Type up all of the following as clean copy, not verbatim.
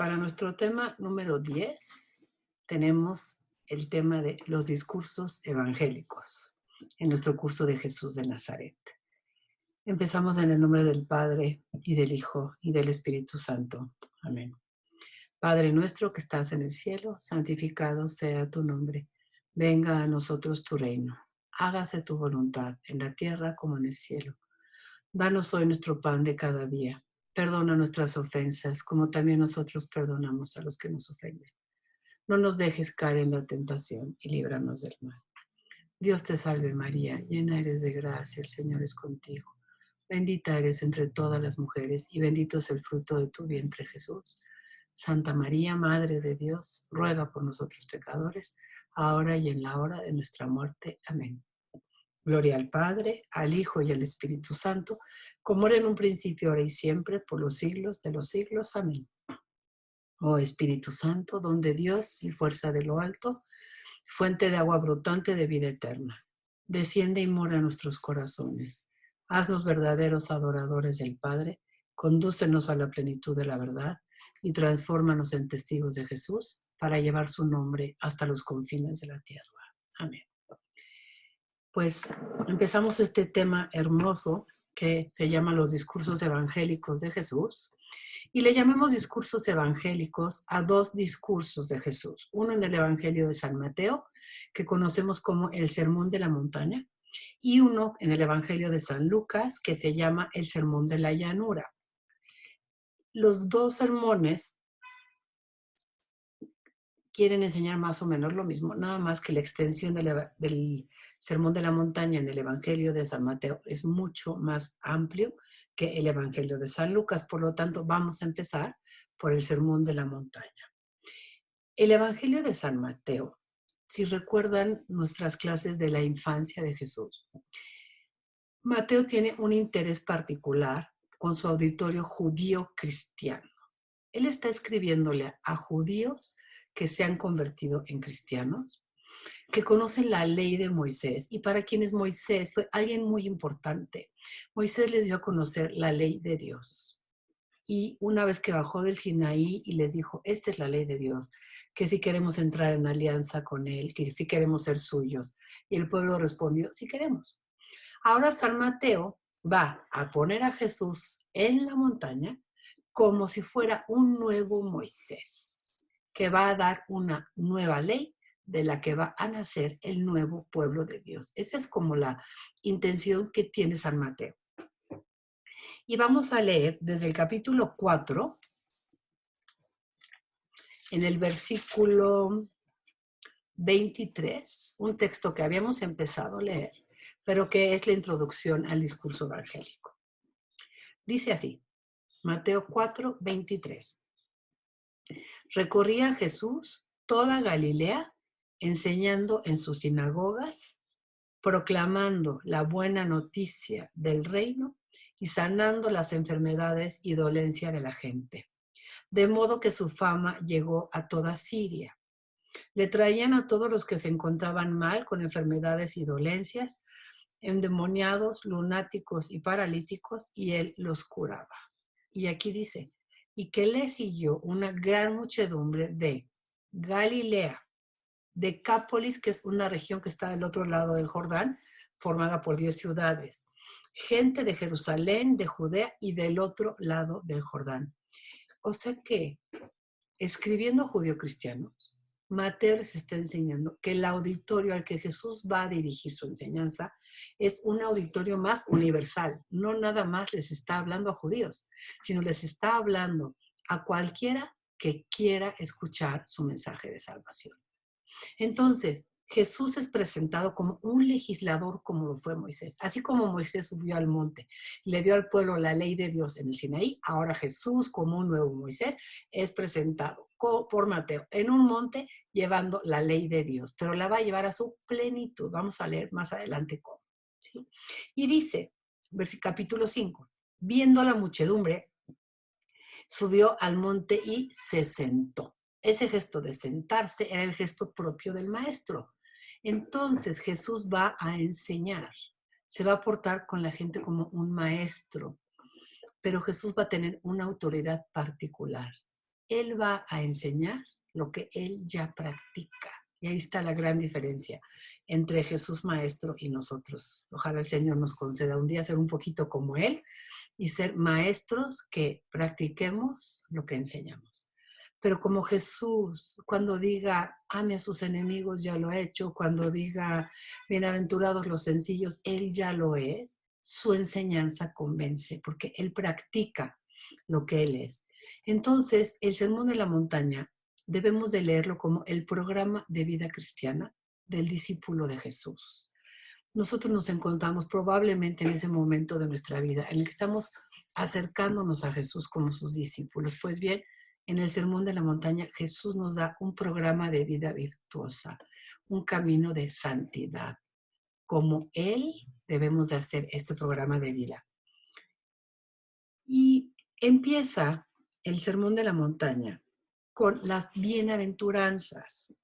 Para nuestro tema número 10 tenemos el tema de los discursos evangélicos en nuestro curso de Jesús de Nazaret. Empezamos en el nombre del Padre, y del Hijo, y del Espíritu Santo. Amén. Padre nuestro que estás en el cielo, santificado sea tu nombre. Venga a nosotros tu reino. Hágase tu voluntad en la tierra como en el cielo. Danos hoy nuestro pan de cada día. Perdona nuestras ofensas, como también nosotros perdonamos a los que nos ofenden. No nos dejes caer en la tentación y líbranos del mal. Dios te salve María, llena eres de gracia, el Señor es contigo. Bendita eres entre todas las mujeres y bendito es el fruto de tu vientre Jesús. Santa María, Madre de Dios, ruega por nosotros pecadores, ahora y en la hora de nuestra muerte. Amén. Gloria al Padre, al Hijo y al Espíritu Santo, como era en un principio, ahora y siempre, por los siglos de los siglos. Amén. Oh Espíritu Santo, don de Dios y fuerza de lo alto, fuente de agua brotante de vida eterna, desciende y mora en nuestros corazones. Haznos verdaderos adoradores del Padre, condúcenos a la plenitud de la verdad y transfórmanos en testigos de Jesús para llevar su nombre hasta los confines de la tierra. Amén. Pues empezamos este tema hermoso que se llama los discursos evangélicos de Jesús, y le llamamos discursos evangélicos a dos discursos de Jesús. Uno en el Evangelio de San Mateo, que conocemos como el Sermón de la Montaña, y uno en el Evangelio de San Lucas, que se llama el Sermón de la Llanura. Los dos sermones quieren enseñar más o menos lo mismo, nada más que la extensión del Sermón de la Montaña en el Evangelio de San Mateo es mucho más amplio que el Evangelio de San Lucas. Por lo tanto, vamos a empezar por el Sermón de la Montaña. El Evangelio de San Mateo, si recuerdan nuestras clases de la infancia de Jesús, Mateo tiene un interés particular con su auditorio judío cristiano. Él está escribiéndole a judíos que se han convertido en cristianos, que conocen la ley de Moisés, y para quienes Moisés fue alguien muy importante. Moisés les dio a conocer la ley de Dios. Y una vez que bajó del Sinaí y les dijo, esta es la ley de Dios, que si queremos entrar en alianza con Él, que si queremos ser suyos. Y el pueblo respondió, sí queremos. Ahora San Mateo va a poner a Jesús en la montaña como si fuera un nuevo Moisés, que va a dar una nueva ley de la que va a nacer el nuevo pueblo de Dios. Esa es como la intención que tiene San Mateo. Y vamos a leer desde el capítulo 4, en el versículo 23, un texto que habíamos empezado a leer, pero que es la introducción al discurso evangélico. Dice así, Mateo 4, 23. Recorría Jesús toda Galilea, enseñando en sus sinagogas, proclamando la buena noticia del reino y sanando las enfermedades y dolencia de la gente. De modo que su fama llegó a toda Siria. Le traían a todos los que se encontraban mal con enfermedades y dolencias, endemoniados, lunáticos y paralíticos, y él los curaba. Y aquí dice, y que le siguió una gran muchedumbre de Galilea, Decápolis, que es una región que está del otro lado del Jordán, formada por 10 ciudades, gente de Jerusalén, de Judea y del otro lado del Jordán. O sea que, escribiendo judio-cristianos, Mateo les está enseñando que el auditorio al que Jesús va a dirigir su enseñanza es un auditorio más universal. No nada más les está hablando a judíos, sino les está hablando a cualquiera que quiera escuchar su mensaje de salvación. Entonces, Jesús es presentado como un legislador como lo fue Moisés. Así como Moisés subió al monte y le dio al pueblo la ley de Dios en el Sinaí, ahora Jesús, como un nuevo Moisés, es presentado por Mateo en un monte llevando la ley de Dios, pero la va a llevar a su plenitud. Vamos a leer más adelante cómo. ¿Sí? Y dice, capítulo 5, viendo la muchedumbre, subió al monte y se sentó. Ese gesto de sentarse era el gesto propio del maestro. Entonces Jesús va a enseñar, se va a portar con la gente como un maestro, pero Jesús va a tener una autoridad particular. Él va a enseñar lo que Él ya practica. Y ahí está la gran diferencia entre Jesús Maestro y nosotros. Ojalá el Señor nos conceda un día ser un poquito como Él y ser maestros que practiquemos lo que enseñamos. Pero como Jesús, cuando diga, ame a sus enemigos, ya lo ha hecho. Cuando diga, bienaventurados los sencillos, Él ya lo es. Su enseñanza convence, porque Él practica lo que Él es. Entonces, el Sermón de la Montaña debemos de leerlo como el programa de vida cristiana del discípulo de Jesús. Nosotros nos encontramos probablemente en ese momento de nuestra vida en el que estamos acercándonos a Jesús como sus discípulos. Pues bien, en el Sermón de la Montaña, Jesús nos da un programa de vida virtuosa, un camino de santidad. Como Él debemos de hacer este programa de vida. Y empieza el Sermón de la Montaña con las bienaventuranzas.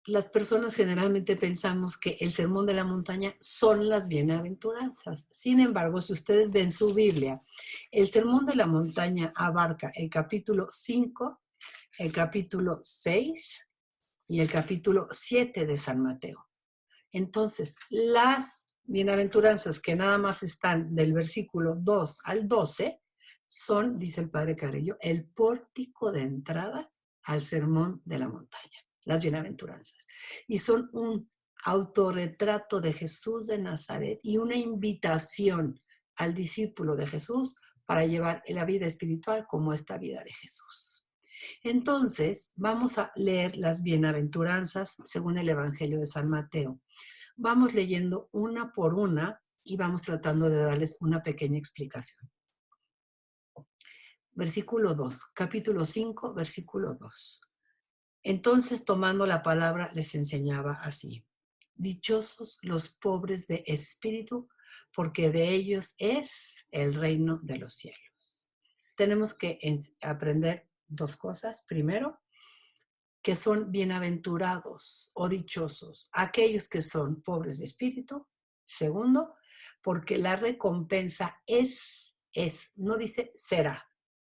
Las personas generalmente pensamos que el Sermón de la Montaña son las bienaventuranzas. Sin embargo, si ustedes ven su Biblia, el Sermón de la Montaña abarca el capítulo 5, el capítulo 6 y el capítulo 7 de San Mateo. Entonces, las bienaventuranzas que nada más están del versículo 2 al 12 son, dice el padre Carrillo, el pórtico de entrada al Sermón de la Montaña, las bienaventuranzas. Y son un autorretrato de Jesús de Nazaret y una invitación al discípulo de Jesús para llevar la vida espiritual como esta vida de Jesús. Entonces, vamos a leer las bienaventuranzas según el Evangelio de San Mateo. Vamos leyendo una por una y vamos tratando de darles una pequeña explicación. Versículo 2, capítulo 5, versículo 2. Entonces, tomando la palabra, les enseñaba así: dichosos los pobres de espíritu, porque de ellos es el reino de los cielos. Tenemos que aprender dos cosas. Primero, que son bienaventurados o dichosos aquellos que son pobres de espíritu. Segundo, porque la recompensa es, no dice será,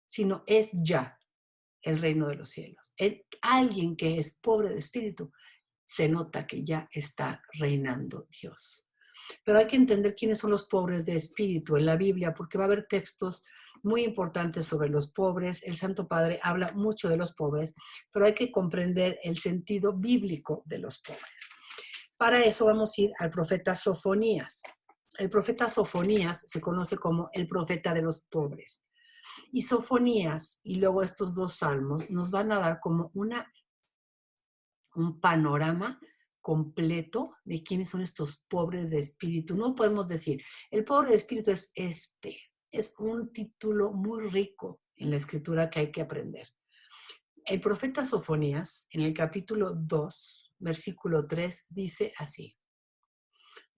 sino es ya el reino de los cielos. Alguien que es pobre de espíritu, se nota que ya está reinando Dios. Pero hay que entender quiénes son los pobres de espíritu en la Biblia, porque va a haber textos muy importantes sobre los pobres. El Santo Padre habla mucho de los pobres, pero hay que comprender el sentido bíblico de los pobres. Para eso vamos a ir al profeta Sofonías. El profeta Sofonías se conoce como el profeta de los pobres. Y Sofonías y luego estos dos salmos nos van a dar como un panorama completo de quiénes son estos pobres de espíritu. No podemos decir, el pobre de espíritu es este. Es un título muy rico en la escritura que hay que aprender. El profeta Sofonías, en el capítulo 2, versículo 3, dice así: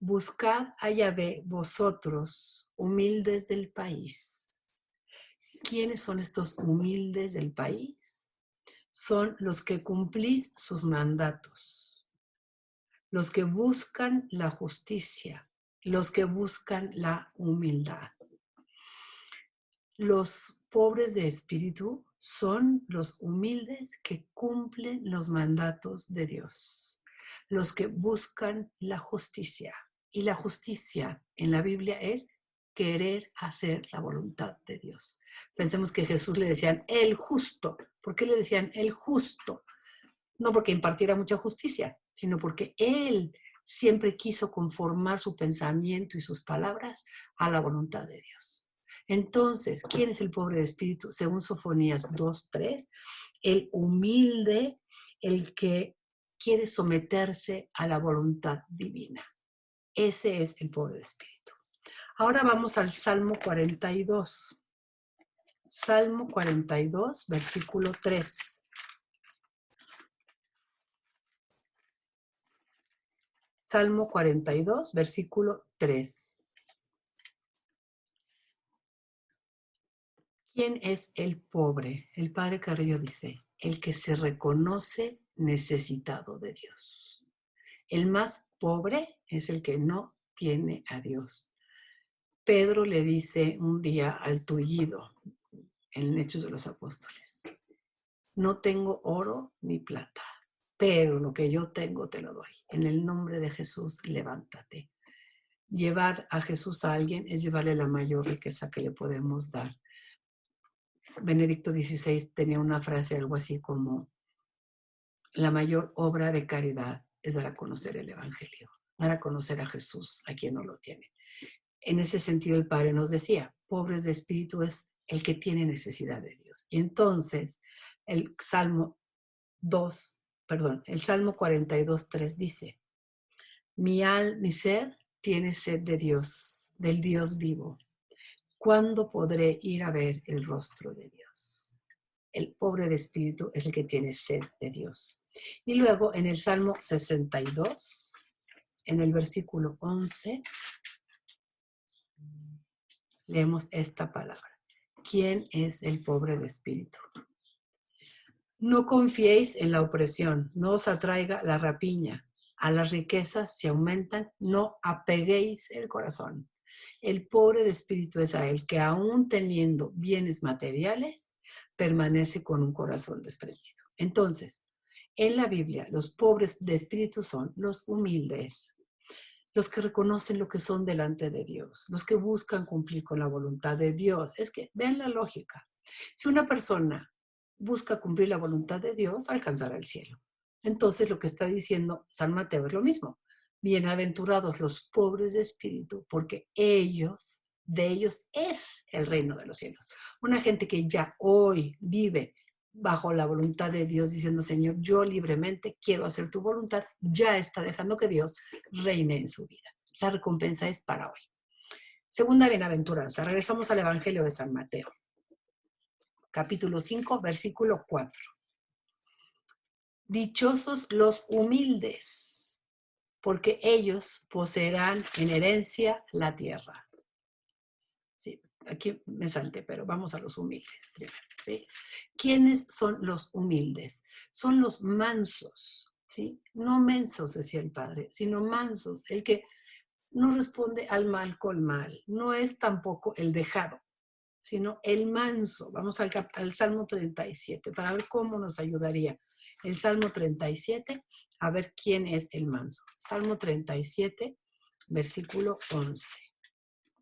buscad a Yahvé vosotros, humildes del país. ¿Quiénes son estos humildes del país? Son los que cumplís sus mandatos, los que buscan la justicia, los que buscan la humildad. Los pobres de espíritu son los humildes que cumplen los mandatos de Dios, los que buscan la justicia. Y la justicia en la Biblia es querer hacer la voluntad de Dios. Pensemos que Jesús le decían el justo. ¿Por qué le decían el justo? No porque impartiera mucha justicia, sino porque Él siempre quiso conformar su pensamiento y sus palabras a la voluntad de Dios. Entonces, ¿quién es el pobre de espíritu? Según Sofonías 2:3, el humilde, el que quiere someterse a la voluntad divina. Ese es el pobre de espíritu. Ahora vamos al Salmo 42. Salmo 42, versículo 3. Salmo 42, versículo 3. ¿Quién es el pobre? El padre Carrillo dice, el que se reconoce necesitado de Dios. El más pobre es el que no tiene a Dios. Pedro le dice un día al tullido, en Hechos de los Apóstoles. No tengo oro ni plata, pero lo que yo tengo te lo doy. En el nombre de Jesús, levántate. Llevar a Jesús a alguien es llevarle la mayor riqueza que le podemos dar. Benedicto XVI tenía una frase algo así como: la mayor obra de caridad es dar a conocer el Evangelio, dar a conocer a Jesús a quien no lo tiene. En ese sentido, el Padre nos decía, pobres de espíritu es el que tiene necesidad de Dios. Y entonces, el Salmo 42:3 dice: mi ser tiene sed de Dios, del Dios vivo. ¿Cuándo podré ir a ver el rostro de Dios? El pobre de espíritu es el que tiene sed de Dios. Y luego en el Salmo 62, en el versículo 11, leemos esta palabra: ¿quién es el pobre de espíritu? No confiéis en la opresión, no os atraiga la rapiña. A las riquezas se aumentan, no apeguéis el corazón. El pobre de espíritu es a él que, aún teniendo bienes materiales, permanece con un corazón desprendido. Entonces, en la Biblia, los pobres de espíritu son los humildes, los que reconocen lo que son delante de Dios, los que buscan cumplir con la voluntad de Dios. Es que vean la lógica. Si una persona busca cumplir la voluntad de Dios, alcanzará el cielo. Entonces, lo que está diciendo San Mateo es lo mismo. Bienaventurados los pobres de espíritu, porque de ellos es el reino de los cielos. Una gente que ya hoy vive bajo la voluntad de Dios, diciendo: Señor, yo libremente quiero hacer tu voluntad, ya está dejando que Dios reine en su vida. La recompensa es para hoy. Segunda bienaventuranza. Regresamos al Evangelio de San Mateo, capítulo 5, versículo 4. Dichosos los humildes, porque ellos poseerán en herencia la tierra. Sí, aquí me salté, pero vamos a los humildes primero, ¿sí? ¿Quiénes son los humildes? Son los mansos, ¿sí? No mensos, decía el Padre, sino mansos, el que no responde al mal con mal, no es tampoco el dejado, sino el manso. Vamos al Salmo 37 para ver cómo nos ayudaría. El Salmo 37, a ver quién es el manso. Salmo 37, versículo 11.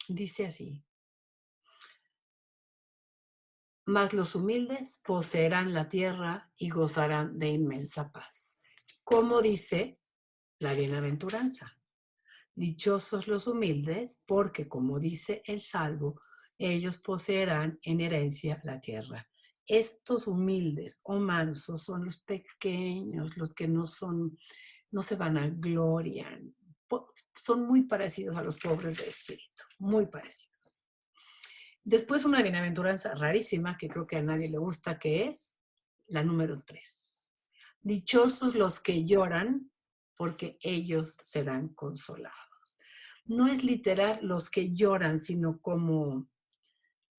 Dice así: mas los humildes poseerán la tierra y gozarán de inmensa paz. Como dice la bienaventuranza: dichosos los humildes, porque, como dice el Salmo, ellos poseerán en herencia la tierra. Estos humildes o mansos son los pequeños, los que no se vanaglorian. Son muy parecidos a los pobres de espíritu, muy parecidos. Después una bienaventuranza rarísima que creo que a nadie le gusta, que es la número 3. Dichosos los que lloran, porque ellos serán consolados. No es literal los que lloran, sino como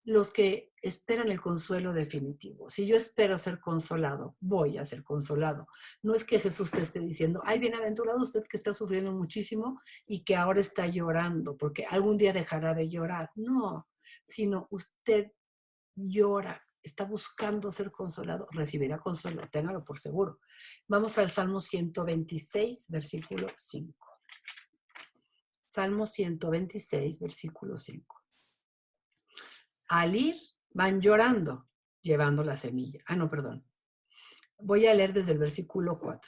los que esperan el consuelo definitivo. Si yo espero ser consolado, voy a ser consolado. No es que Jesús te esté diciendo: ay, bienaventurado usted que está sufriendo muchísimo y que ahora está llorando, porque algún día dejará de llorar. No, sino usted llora, está buscando ser consolado, recibirá consuelo, téngalo por seguro. Vamos al Salmo 126, versículo 5. Salmo 126, versículo 5. Al ir, van llorando, llevando la semilla. No, perdón. Voy a leer desde el versículo 4.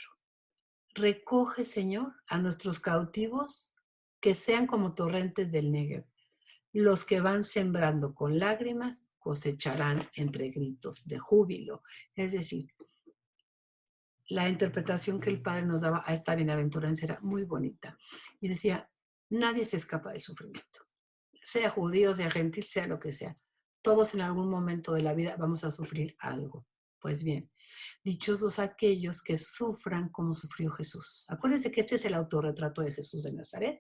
Recoge, Señor, a nuestros cautivos, que sean como torrentes del Negev. Los que van sembrando con lágrimas cosecharán entre gritos de júbilo. Es decir, la interpretación que el Padre nos daba a esta bienaventuranza era muy bonita. Y decía: nadie se escapa del sufrimiento. Sea judío, sea gentil, sea lo que sea. Todos en algún momento de la vida vamos a sufrir algo. Pues bien, dichosos aquellos que sufran como sufrió Jesús. Acuérdense que este es el autorretrato de Jesús de Nazaret,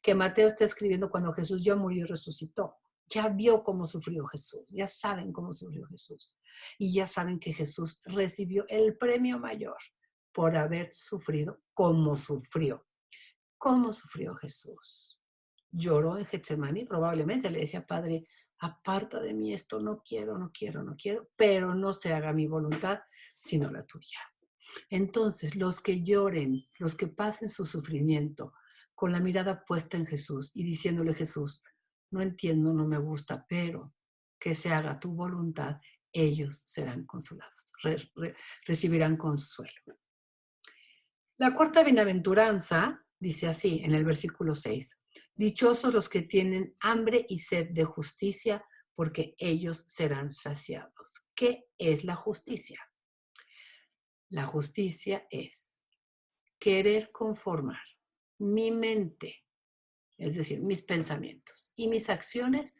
que Mateo está escribiendo cuando Jesús ya murió y resucitó. Ya vio cómo sufrió Jesús, ya saben cómo sufrió Jesús. Y ya saben que Jesús recibió el premio mayor por haber sufrido como sufrió. ¿Cómo sufrió Jesús? Lloró en Getsemaní, probablemente le decía: Padre, Aparta de mí esto, no quiero, no quiero, no quiero, pero no se haga mi voluntad, sino la tuya. Entonces, los que lloren, los que pasen su sufrimiento con la mirada puesta en Jesús y diciéndole, Jesús, no entiendo, no me gusta, pero que se haga tu voluntad, ellos serán consolados, recibirán consuelo. La cuarta bienaventuranza dice así en el versículo 6, dichosos los que tienen hambre y sed de justicia, porque ellos serán saciados. ¿Qué es la justicia? La justicia es querer conformar mi mente, es decir, mis pensamientos y mis acciones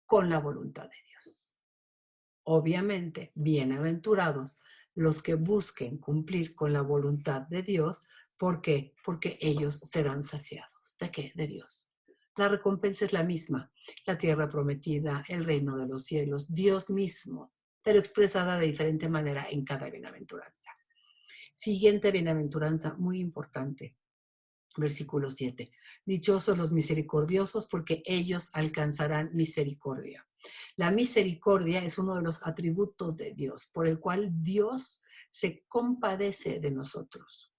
con la voluntad de Dios. Obviamente, bienaventurados los que busquen cumplir con la voluntad de Dios. ¿Por qué? Porque ellos serán saciados. ¿De qué? De Dios. La recompensa es la misma, la tierra prometida, el reino de los cielos, Dios mismo, pero expresada de diferente manera en cada bienaventuranza. Siguiente bienaventuranza, muy importante. Versículo 7. Dichosos los misericordiosos, porque ellos alcanzarán misericordia. La misericordia es uno de los atributos de Dios, por el cual Dios se compadece de nosotros.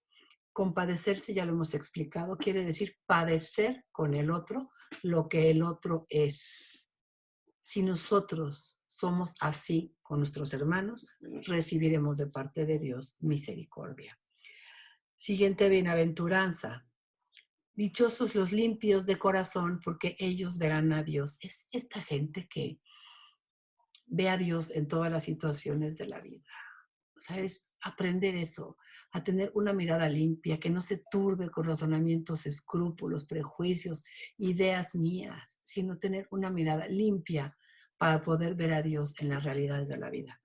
Compadecerse, ya lo hemos explicado, quiere decir padecer con el otro lo que el otro es. Si nosotros somos así con nuestros hermanos, recibiremos de parte de Dios misericordia. Siguiente bienaventuranza. Dichosos los limpios de corazón, porque ellos verán a Dios. Es esta gente que ve a Dios en todas las situaciones de la vida. O sea, es aprender eso, a tener una mirada limpia, que no se turbe con razonamientos, escrúpulos, prejuicios, ideas mías, sino tener una mirada limpia para poder ver a Dios en las realidades de la vida.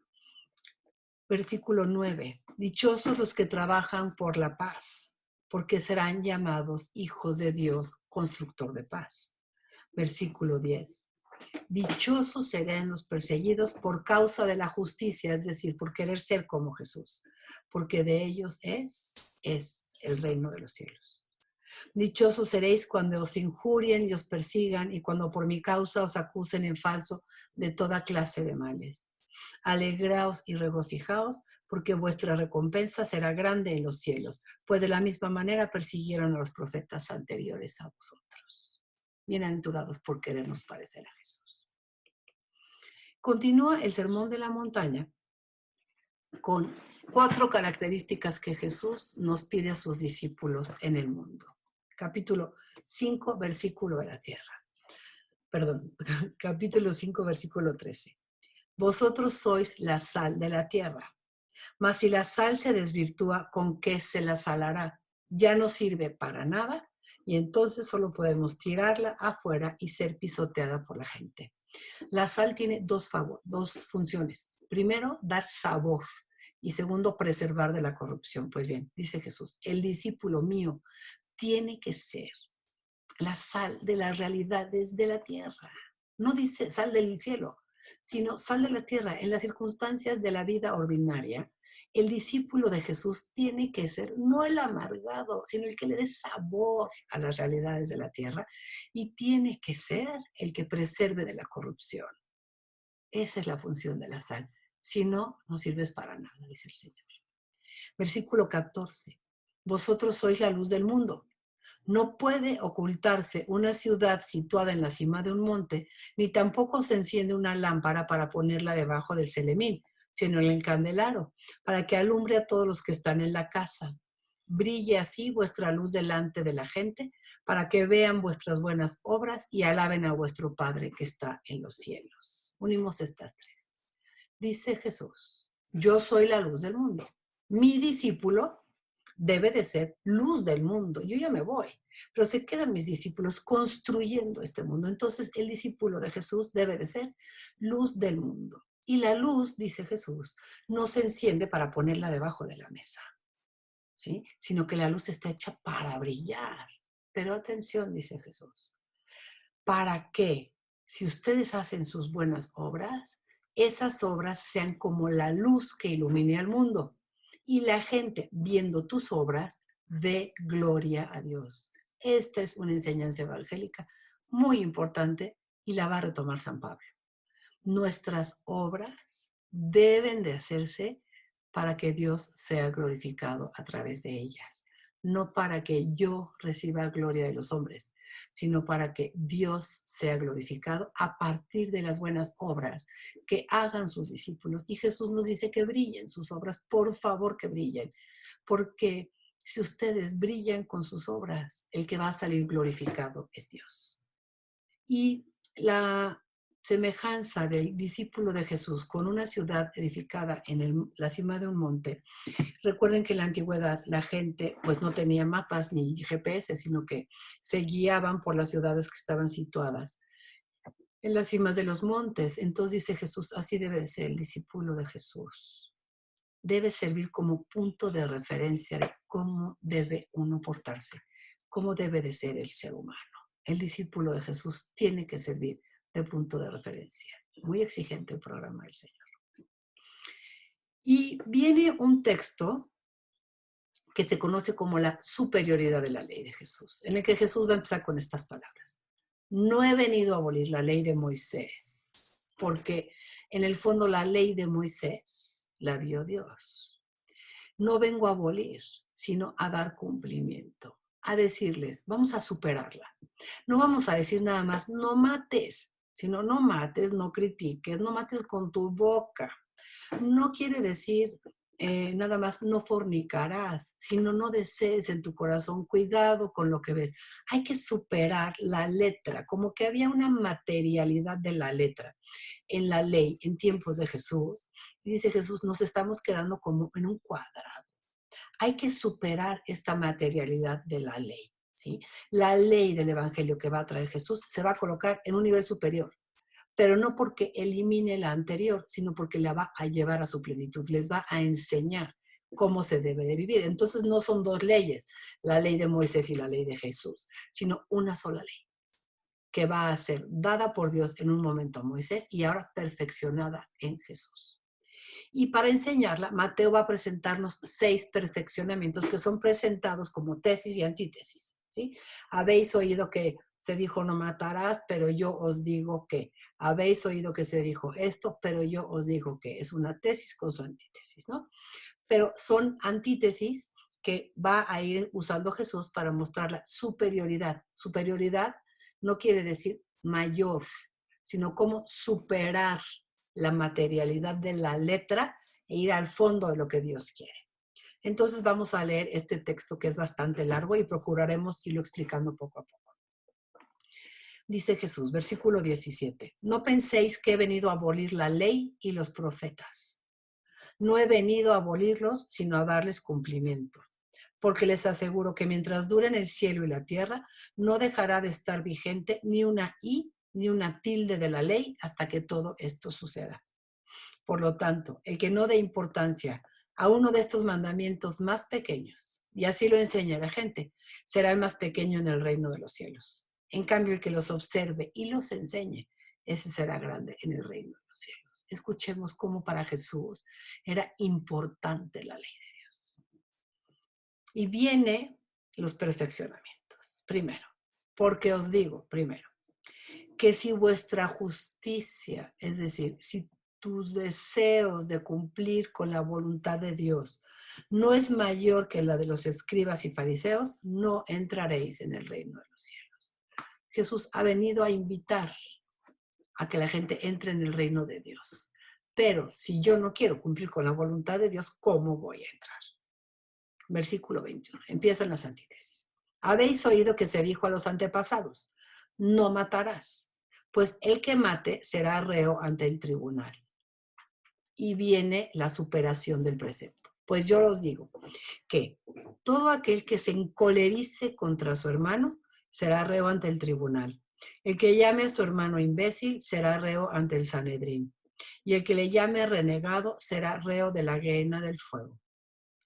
Versículo 9. Dichosos los que trabajan por la paz, porque serán llamados hijos de Dios, constructor de paz. Versículo 10. Dichosos serán los perseguidos por causa de la justicia, es decir, por querer ser como Jesús, porque de ellos es el reino de los cielos. Dichosos seréis cuando os injurien y os persigan y cuando por mi causa os acusen en falso de toda clase de males. Alegraos y regocijaos, porque vuestra recompensa será grande en los cielos, pues de la misma manera persiguieron a los profetas anteriores a vosotros. Bienaventurados por querernos parecer a Jesús. Continúa el Sermón de la Montaña con 4 características que Jesús nos pide a sus discípulos en el mundo. Capítulo 5, versículo de la tierra. Perdón, capítulo 5, versículo 13. Vosotros sois la sal de la tierra, mas si la sal se desvirtúa, ¿con qué se la salará? Ya no sirve para nada y entonces solo podemos tirarla afuera y ser pisoteada por la gente. La sal tiene dos funciones. Primero, dar sabor y segundo, preservar de la corrupción. Pues bien, dice Jesús, el discípulo mío tiene que ser la sal de las realidades de la tierra. No dice sal del cielo, sino sal de la tierra. En las circunstancias de la vida ordinaria, el discípulo de Jesús tiene que ser no el amargado, sino el que le dé sabor a las realidades de la tierra y tiene que ser el que preserve de la corrupción. Esa es la función de la sal. Si no, no sirves para nada, dice el Señor. Versículo 14. Vosotros sois la luz del mundo. No puede ocultarse una ciudad situada en la cima de un monte, ni tampoco se enciende una lámpara para ponerla debajo del celemín, sino en el candelero, para que alumbre a todos los que están en la casa. Brille así vuestra luz delante de la gente, para que vean vuestras buenas obras y alaben a vuestro Padre que está en los cielos. Unimos estas 3. Dice Jesús, yo soy la luz del mundo. Mi discípulo debe de ser luz del mundo. Yo ya me voy, pero se quedan mis discípulos construyendo este mundo. Entonces el discípulo de Jesús debe de ser luz del mundo. Y la luz, dice Jesús, no se enciende para ponerla debajo de la mesa, ¿sí? Sino que la luz está hecha para brillar. Pero atención, dice Jesús, ¿para qué? Si ustedes hacen sus buenas obras, esas obras sean como la luz que ilumine al mundo. Y la gente, viendo tus obras, dé gloria a Dios. Esta es una enseñanza evangélica muy importante y la va a retomar San Pablo. Nuestras obras deben de hacerse para que Dios sea glorificado a través de ellas, no para que yo reciba gloria de los hombres, sino para que Dios sea glorificado a partir de las buenas obras que hagan sus discípulos. Y Jesús nos dice que brillen sus obras, por favor que brillen, porque si ustedes brillan con sus obras, el que va a salir glorificado es Dios. Y la semejanza del discípulo de Jesús con una ciudad edificada en la cima de un monte. Recuerden que en la antigüedad la gente pues no tenía mapas ni GPS, sino que se guiaban por las ciudades que estaban situadas en las cimas de los montes. Entonces dice Jesús, así debe de ser el discípulo de Jesús. Debe servir como punto de referencia de cómo debe uno portarse, cómo debe de ser el ser humano. El discípulo de Jesús tiene que servir de punto de referencia. Muy exigente el programa del Señor. Y viene un texto que se conoce como la superioridad de la ley de Jesús, en el que Jesús va a empezar con estas palabras. No he venido a abolir la ley de Moisés, porque en el fondo la ley de Moisés la dio Dios. No vengo a abolir, sino a dar cumplimiento, a decirles, vamos a superarla. No vamos a decir nada más, no mates, sino no mates, no critiques, no mates con tu boca. No quiere decir nada más no fornicarás, sino no desees en tu corazón, cuidado con lo que ves. Hay que superar la letra, como que había una materialidad de la letra en la ley en tiempos de Jesús. Y dice Jesús, nos estamos quedando como en un cuadrado. Hay que superar esta materialidad de la ley, ¿sí? La ley del evangelio que va a traer Jesús se va a colocar en un nivel superior, pero no porque elimine la anterior, sino porque la va a llevar a su plenitud, les va a enseñar cómo se debe de vivir. Entonces no son dos leyes, la ley de Moisés y la ley de Jesús, sino una sola ley que va a ser dada por Dios en un momento a Moisés y ahora perfeccionada en Jesús. Y para enseñarla, Mateo va a presentarnos 6 perfeccionamientos que son presentados como tesis y antítesis, ¿sí? Habéis oído que se dijo no matarás, pero yo os digo que. Habéis oído que se dijo esto, pero yo os digo que. Es una tesis con su antítesis, ¿no? Pero son antítesis que va a ir usando Jesús para mostrar la superioridad. Superioridad no quiere decir mayor, sino cómo superar la materialidad de la letra e ir al fondo de lo que Dios quiere. Entonces vamos a leer este texto que es bastante largo y procuraremos irlo explicando poco a poco. Dice Jesús, versículo 17, no penséis que he venido a abolir la ley y los profetas. No he venido a abolirlos, sino a darles cumplimiento. Porque les aseguro que mientras duren el cielo y la tierra, no dejará de estar vigente ni una i ni una tilde de la ley hasta que todo esto suceda. Por lo tanto, el que no dé importancia a uno de estos mandamientos más pequeños, y así lo enseña la gente, será el más pequeño en el reino de los cielos. En cambio, el que los observe y los enseñe, ese será grande en el reino de los cielos. Escuchemos cómo para Jesús era importante la ley de Dios. Y viene los perfeccionamientos. Primero, porque os digo, primero, que si vuestra justicia, es decir, si tus deseos de cumplir con la voluntad de Dios no es mayor que la de los escribas y fariseos, no entraréis en el reino de los cielos. Jesús ha venido a invitar a que la gente entre en el reino de Dios. Pero si yo no quiero cumplir con la voluntad de Dios, ¿cómo voy a entrar? Versículo 21. Empiezan las antítesis. Habéis oído que se dijo a los antepasados, no matarás, pues el que mate será reo ante el tribunal. Y viene la superación del precepto. Pues yo os digo que todo aquel que se encolerice contra su hermano será reo ante el tribunal. El que llame a su hermano imbécil será reo ante el Sanedrín. Y el que le llame renegado será reo de la gehenna del fuego.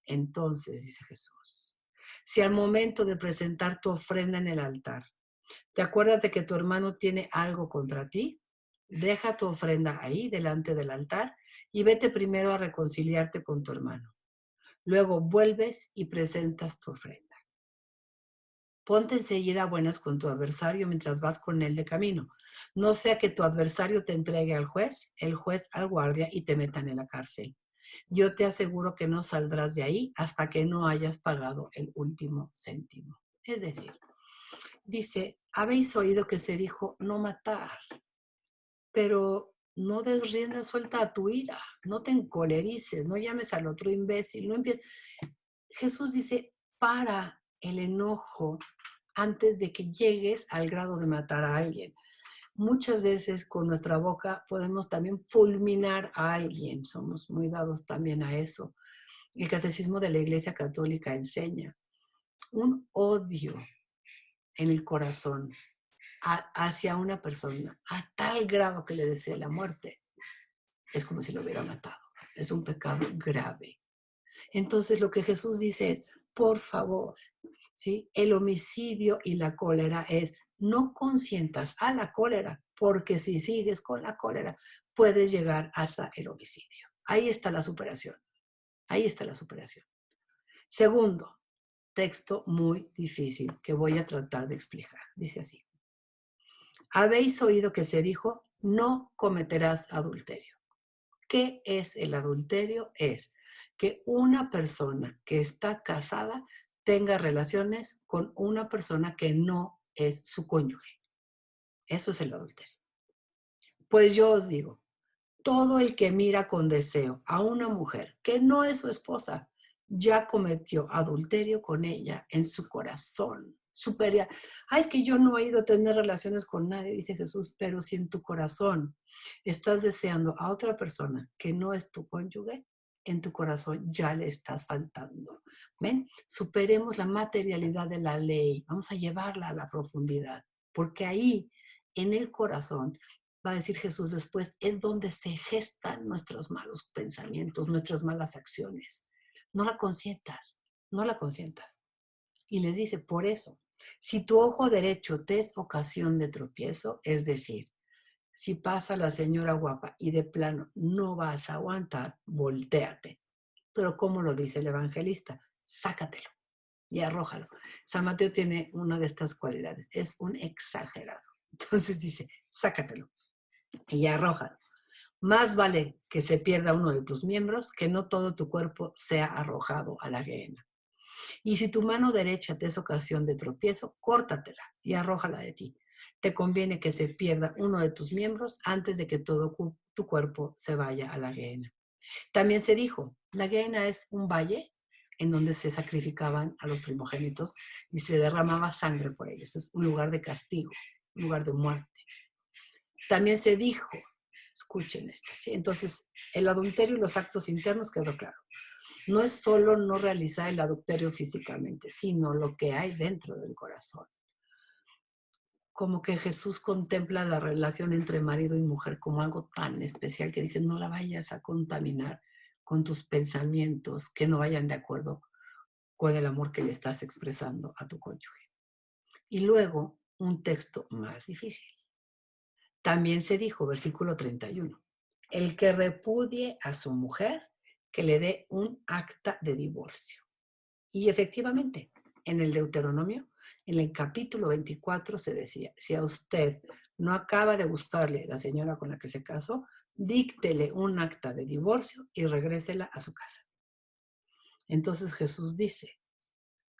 Entonces, dice Jesús, si al momento de presentar tu ofrenda en el altar, te acuerdas de que tu hermano tiene algo contra ti, deja tu ofrenda ahí delante del altar y vete primero a reconciliarte con tu hermano. Luego vuelves y presentas tu ofrenda. Ponte enseguida a buenas con tu adversario mientras vas con él de camino. No sea que tu adversario te entregue al juez, el juez al guardia y te metan en la cárcel. Yo te aseguro que no saldrás de ahí hasta que no hayas pagado el último céntimo. Es decir, dice, habéis oído que se dijo no matar, pero no des rienda suelta a tu ira, no te encolerices, no llames al otro imbécil, no empieces. Jesús dice, para el enojo antes de que llegues al grado de matar a alguien. Muchas veces con nuestra boca podemos también fulminar a alguien, somos muy dados también a eso. El catecismo de la Iglesia Católica enseña un odio en el corazón hacia una persona a tal grado que le desee la muerte. Es como si lo hubiera matado. Es un pecado grave. Entonces lo que Jesús dice es, por favor, ¿sí? El homicidio y la cólera es, no consientas a la cólera, porque si sigues con la cólera, puedes llegar hasta el homicidio. Ahí está la superación. Ahí está la superación. Segundo, texto muy difícil que voy a tratar de explicar. Dice así. Habéis oído que se dijo, no cometerás adulterio. ¿Qué es el adulterio? Es que una persona que está casada tenga relaciones con una persona que no es su cónyuge. Eso es el adulterio. Pues yo os digo, todo el que mira con deseo a una mujer que no es su esposa, ya cometió adulterio con ella en su corazón. Superior. Es que yo no he ido a tener relaciones con nadie, dice Jesús, pero si en tu corazón estás deseando a otra persona que no es tu cónyuge, en tu corazón ya le estás faltando. ¿Ven? Superemos la materialidad de la ley, vamos a llevarla a la profundidad, porque ahí, en el corazón, va a decir Jesús después, es donde se gestan nuestros malos pensamientos, nuestras malas acciones. No la consientas, no la consientas. Y les dice, por eso, si tu ojo derecho te es ocasión de tropiezo, es decir, si pasa la señora guapa y de plano no vas a aguantar, voltéate. Pero ¿cómo lo dice el evangelista? Sácatelo y arrójalo. San Mateo tiene una de estas cualidades, es un exagerado. Entonces dice, sácatelo y arrójalo. Más vale que se pierda uno de tus miembros que no todo tu cuerpo sea arrojado a la gehenna. Y si tu mano derecha te es ocasión de tropiezo, córtatela y arrójala de ti. Te conviene que se pierda uno de tus miembros antes de que todo tu cuerpo se vaya a la gehenna. También se dijo, la gehenna es un valle en donde se sacrificaban a los primogénitos y se derramaba sangre por ellos. Es un lugar de castigo, un lugar de muerte. También se dijo, escuchen esto, ¿sí? Entonces, el adulterio y los actos internos quedó claro. No es solo no realizar el adulterio físicamente, sino lo que hay dentro del corazón. Como que Jesús contempla la relación entre marido y mujer como algo tan especial que dice, no la vayas a contaminar con tus pensamientos que no vayan de acuerdo con el amor que le estás expresando a tu cónyuge. Y luego, un texto más difícil. También se dijo, versículo 31, el que repudie a su mujer, que le dé un acta de divorcio. Y efectivamente, en el Deuteronomio, en el capítulo 24 se decía, si a usted no acaba de gustarle la señora con la que se casó, díctele un acta de divorcio y regrésela a su casa. Entonces Jesús dice,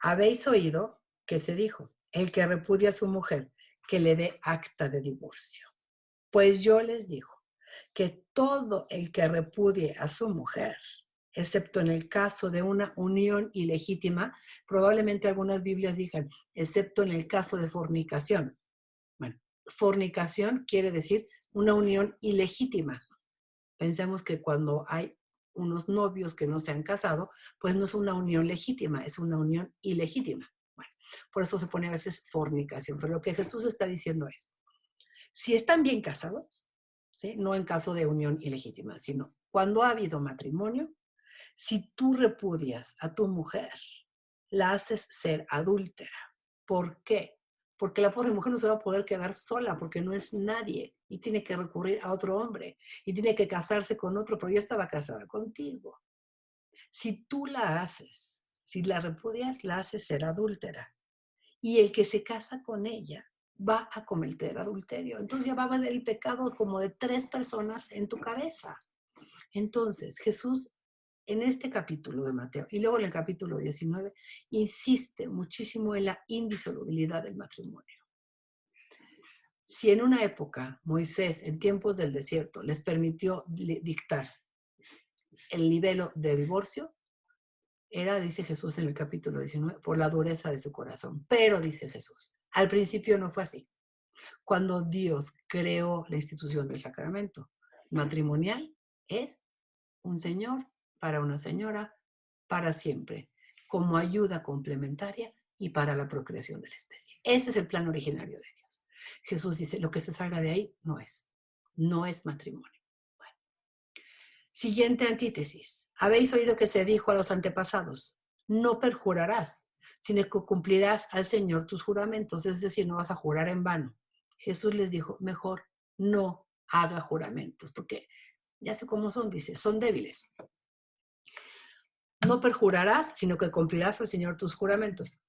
habéis oído que se dijo, el que repudia a su mujer, que le dé acta de divorcio. Pues yo les digo que todo el que repudie a su mujer, excepto en el caso de una unión ilegítima, probablemente algunas Biblias digan, excepto en el caso de fornicación. Bueno, fornicación quiere decir una unión ilegítima. Pensemos que cuando hay unos novios que no se han casado, pues no es una unión legítima, es una unión ilegítima. Bueno, por eso se pone a veces fornicación, pero lo que Jesús está diciendo es, si están bien casados, ¿sí? No en caso de unión ilegítima, sino cuando ha habido matrimonio, si tú repudias a tu mujer, la haces ser adúltera. ¿Por qué? Porque la pobre mujer no se va a poder quedar sola porque no es nadie y tiene que recurrir a otro hombre y tiene que casarse con otro, pero ya estaba casada contigo. Si tú la haces, si la repudias, la haces ser adúltera. y el que se casa con ella va a cometer adulterio. Entonces ya va a haber el pecado como de 3 personas en tu cabeza. Entonces Jesús en este capítulo de Mateo y luego en el capítulo 19 insiste muchísimo en la indisolubilidad del matrimonio. Si en una época Moisés, en tiempos del desierto, les permitió dictar el nivel de divorcio, era, dice Jesús en el capítulo 19, por la dureza de su corazón. Pero, dice Jesús, al principio no fue así. Cuando Dios creó la institución del sacramento matrimonial, es un señor para una señora para siempre, como ayuda complementaria y para la procreación de la especie. Ese es el plan originario de Dios. Jesús dice, lo que se salga de ahí no es matrimonio. Bueno. Siguiente antítesis. Habéis oído que se dijo a los antepasados, no perjurarás, sino que cumplirás al Señor tus juramentos, es decir, no vas a jurar en vano. Jesús les dijo, mejor no haga juramentos, porque ya sé cómo son, dice, son débiles. No perjurarás, sino que cumplirás al Señor tus juramentos.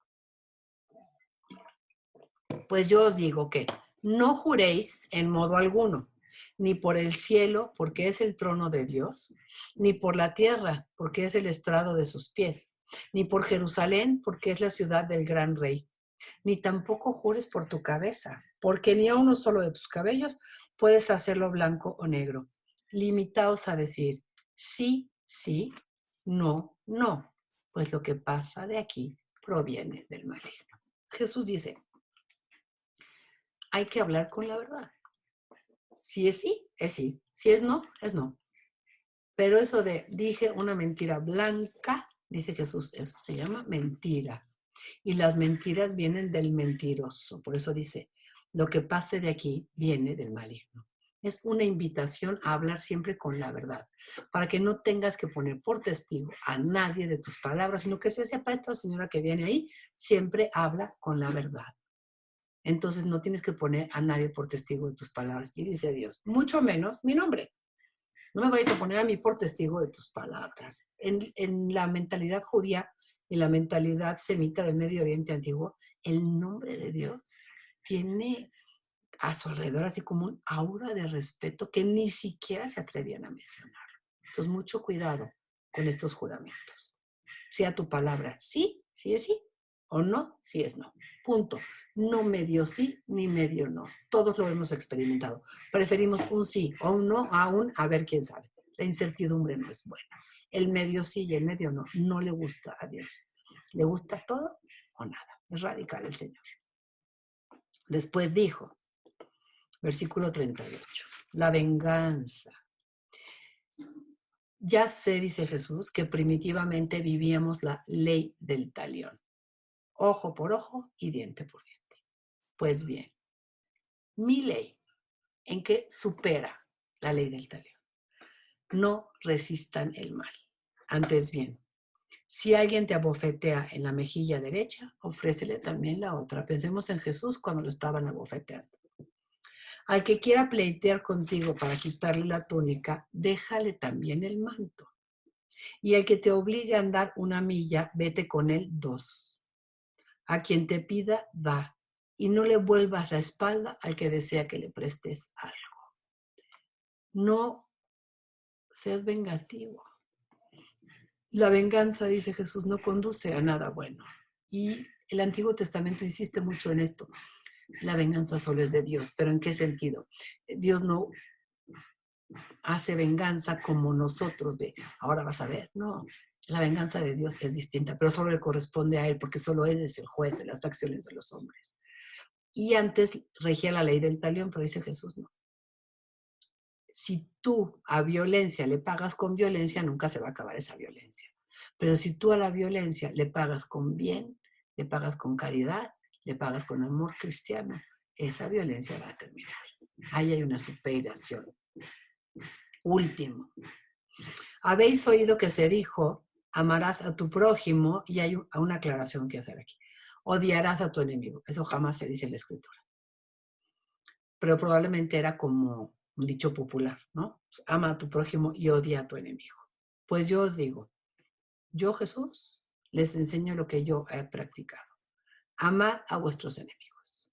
Pues yo os digo que no juréis en modo alguno, ni por el cielo, porque es el trono de Dios, ni por la tierra, porque es el estrado de sus pies, ni por Jerusalén, porque es la ciudad del gran rey, ni tampoco jures por tu cabeza, porque ni a uno solo de tus cabellos puedes hacerlo blanco o negro. Limitaos a decir sí, sí, no, no, pues lo que pasa de aquí proviene del maligno. Jesús dice, hay que hablar con la verdad. Si es sí, es sí. Si es no, es no. Pero eso de dije una mentira blanca, dice Jesús, eso se llama mentira. Y las mentiras vienen del mentiroso. Por eso dice, lo que pase de aquí viene del maligno. Es una invitación a hablar siempre con la verdad, para que no tengas que poner por testigo a nadie de tus palabras, sino que se sepa esta señora que viene ahí, siempre habla con la verdad. Entonces no tienes que poner a nadie por testigo de tus palabras. Y dice Dios, mucho menos mi nombre. No me vayas a poner a mí por testigo de tus palabras. En la mentalidad judía y la mentalidad semita del Medio Oriente antiguo, el nombre de Dios tiene a su alrededor así como un aura de respeto que ni siquiera se atrevían a mencionarlo. Entonces, mucho cuidado con estos juramentos. Sea tu palabra sí, sí es sí, o no, sí es no. Punto. No medio sí ni medio no. Todos lo hemos experimentado. Preferimos un sí o un no a un a ver quién sabe. La incertidumbre no es buena. El medio sí y el medio no. No le gusta a Dios. ¿Le gusta todo o nada? Es radical el Señor. Después dijo, versículo 38, la venganza. Ya sé, dice Jesús, que primitivamente vivíamos la ley del talión. Ojo por ojo y diente por diente. Pues bien, mi ley, ¿en qué supera la ley del talión? No resistan el mal. Antes bien, si alguien te abofetea en la mejilla derecha, ofrécele también la otra. Pensemos en Jesús cuando lo estaban abofeteando. Al que quiera pleitear contigo para quitarle la túnica, déjale también el manto. Y al que te obligue a andar 1 milla, vete con él 2. A quien te pida, da. Y no le vuelvas la espalda al que desea que le prestes algo. No seas vengativo. La venganza, dice Jesús, no conduce a nada bueno. Y el Antiguo Testamento insiste mucho en esto. La venganza solo es de Dios. ¿Pero en qué sentido? Dios no hace venganza como nosotros de ahora vas a ver. No, la venganza de Dios es distinta, pero solo le corresponde a Él porque solo Él es el juez de las acciones de los hombres. Y antes regía la ley del talión, pero dice Jesús, no. Si tú a violencia le pagas con violencia, nunca se va a acabar esa violencia. Pero si tú a la violencia le pagas con bien, le pagas con caridad, le pagas con amor cristiano, esa violencia va a terminar. Ahí hay una superación. Último. Habéis oído que se dijo, amarás a tu prójimo, y hay una aclaración que hacer aquí. Odiarás a tu enemigo. Eso jamás se dice en la Escritura. Pero probablemente era como un dicho popular, ¿no? Ama a tu prójimo y odia a tu enemigo. Pues yo os digo, yo Jesús les enseño lo que yo he practicado. amad a vuestros enemigos,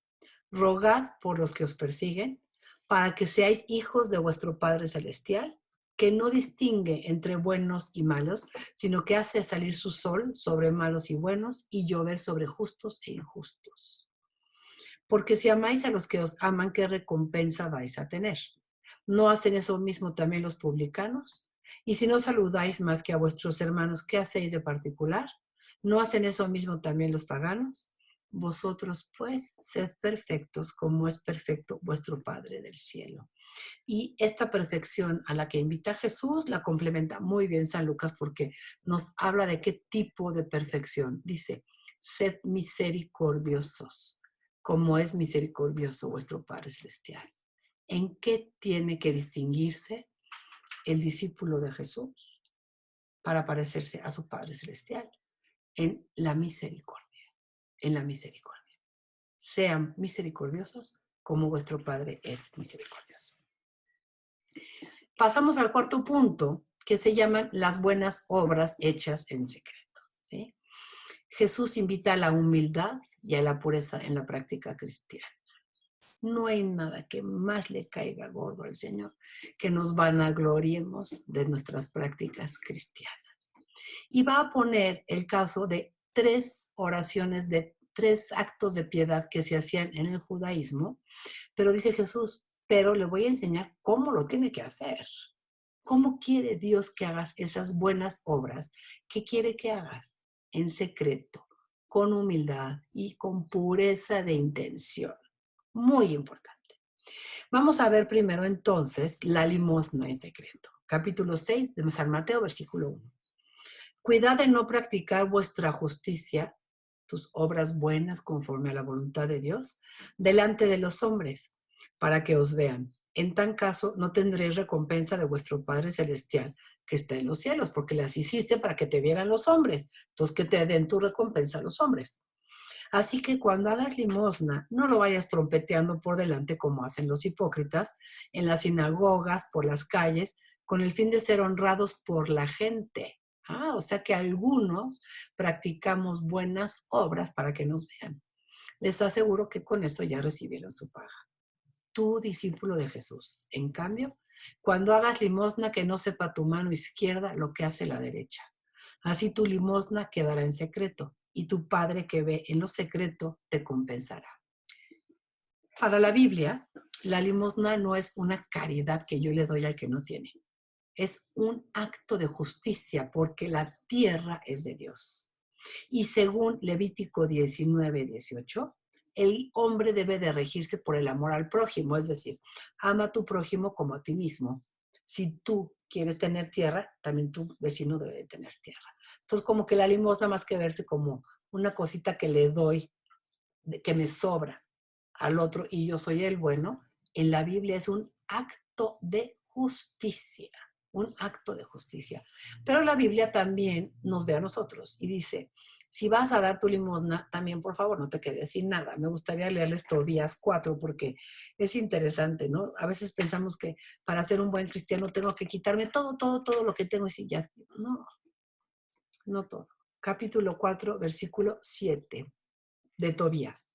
rogad por los que os persiguen, para que seáis hijos de vuestro Padre Celestial, que no distingue entre buenos y malos, sino que hace salir su sol sobre malos y buenos y llover sobre justos e injustos. Porque si amáis a los que os aman, ¿qué recompensa vais a tener? ¿No hacen eso mismo también los publicanos? Y si no saludáis más que a vuestros hermanos, ¿qué hacéis de particular? ¿No hacen eso mismo también los paganos? Vosotros, pues, sed perfectos como es perfecto vuestro Padre del cielo. Y esta perfección a la que invita Jesús la complementa muy bien San Lucas porque nos habla de qué tipo de perfección. Dice, sed misericordiosos, como es misericordioso vuestro Padre Celestial. ¿En qué tiene que distinguirse el discípulo de Jesús para parecerse a su Padre Celestial? En la misericordia, en la misericordia. Sean misericordiosos como vuestro Padre es misericordioso. Pasamos al cuarto punto, que se llaman las buenas obras hechas en secreto, ¿sí? Jesús invita a la humildad y a la pureza en la práctica cristiana. No hay nada que más le caiga gordo al Señor que nos vanagloriemos de nuestras prácticas cristianas. Y va a poner el caso de 3 oraciones, de 3 actos de piedad que se hacían en el judaísmo, pero dice Jesús, pero le voy a enseñar cómo lo tiene que hacer. ¿Cómo quiere Dios que hagas esas buenas obras? ¿Qué quiere que hagas? En secreto, con humildad y con pureza de intención. Muy importante. Vamos a ver primero entonces la limosna en secreto. Capítulo 6 de San Mateo, versículo 1. Cuidad de no practicar vuestra justicia, tus obras buenas conforme a la voluntad de Dios, delante de los hombres, para que os vean. En tal caso, no tendréis recompensa de vuestro Padre Celestial que está en los cielos, porque las hiciste para que te vieran los hombres. Entonces, que te den tu recompensa a los hombres. Así que cuando hagas limosna, no lo vayas trompeteando por delante como hacen los hipócritas en las sinagogas, por las calles, con el fin de ser honrados por la gente. O sea que algunos practicamos buenas obras para que nos vean. Les aseguro que con eso ya recibieron su paga. Tú, discípulo de Jesús, en cambio, cuando hagas limosna, que no sepa tu mano izquierda lo que hace la derecha. Así tu limosna quedará en secreto y tu Padre que ve en lo secreto te compensará. Para la Biblia, la limosna no es una caridad que yo le doy al que no tiene. Es un acto de justicia porque la tierra es de Dios. Y según Levítico 19:18, el hombre debe de regirse por el amor al prójimo, es decir, ama a tu prójimo como a ti mismo. Si tú quieres tener tierra, también tu vecino debe de tener tierra. Entonces, como que la limosna más que verse como una cosita que le doy, que me sobra al otro y yo soy el bueno, en la Biblia es un acto de justicia, un acto de justicia. Pero la Biblia también nos ve a nosotros y dice, si vas a dar tu limosna, también por favor no te quedes sin nada. Me gustaría leerles Tobías 4 porque es interesante, ¿no? A veces pensamos que para ser un buen cristiano tengo que quitarme todo lo que tengo y si ya, no, no todo. Capítulo 4, versículo 7 de Tobías.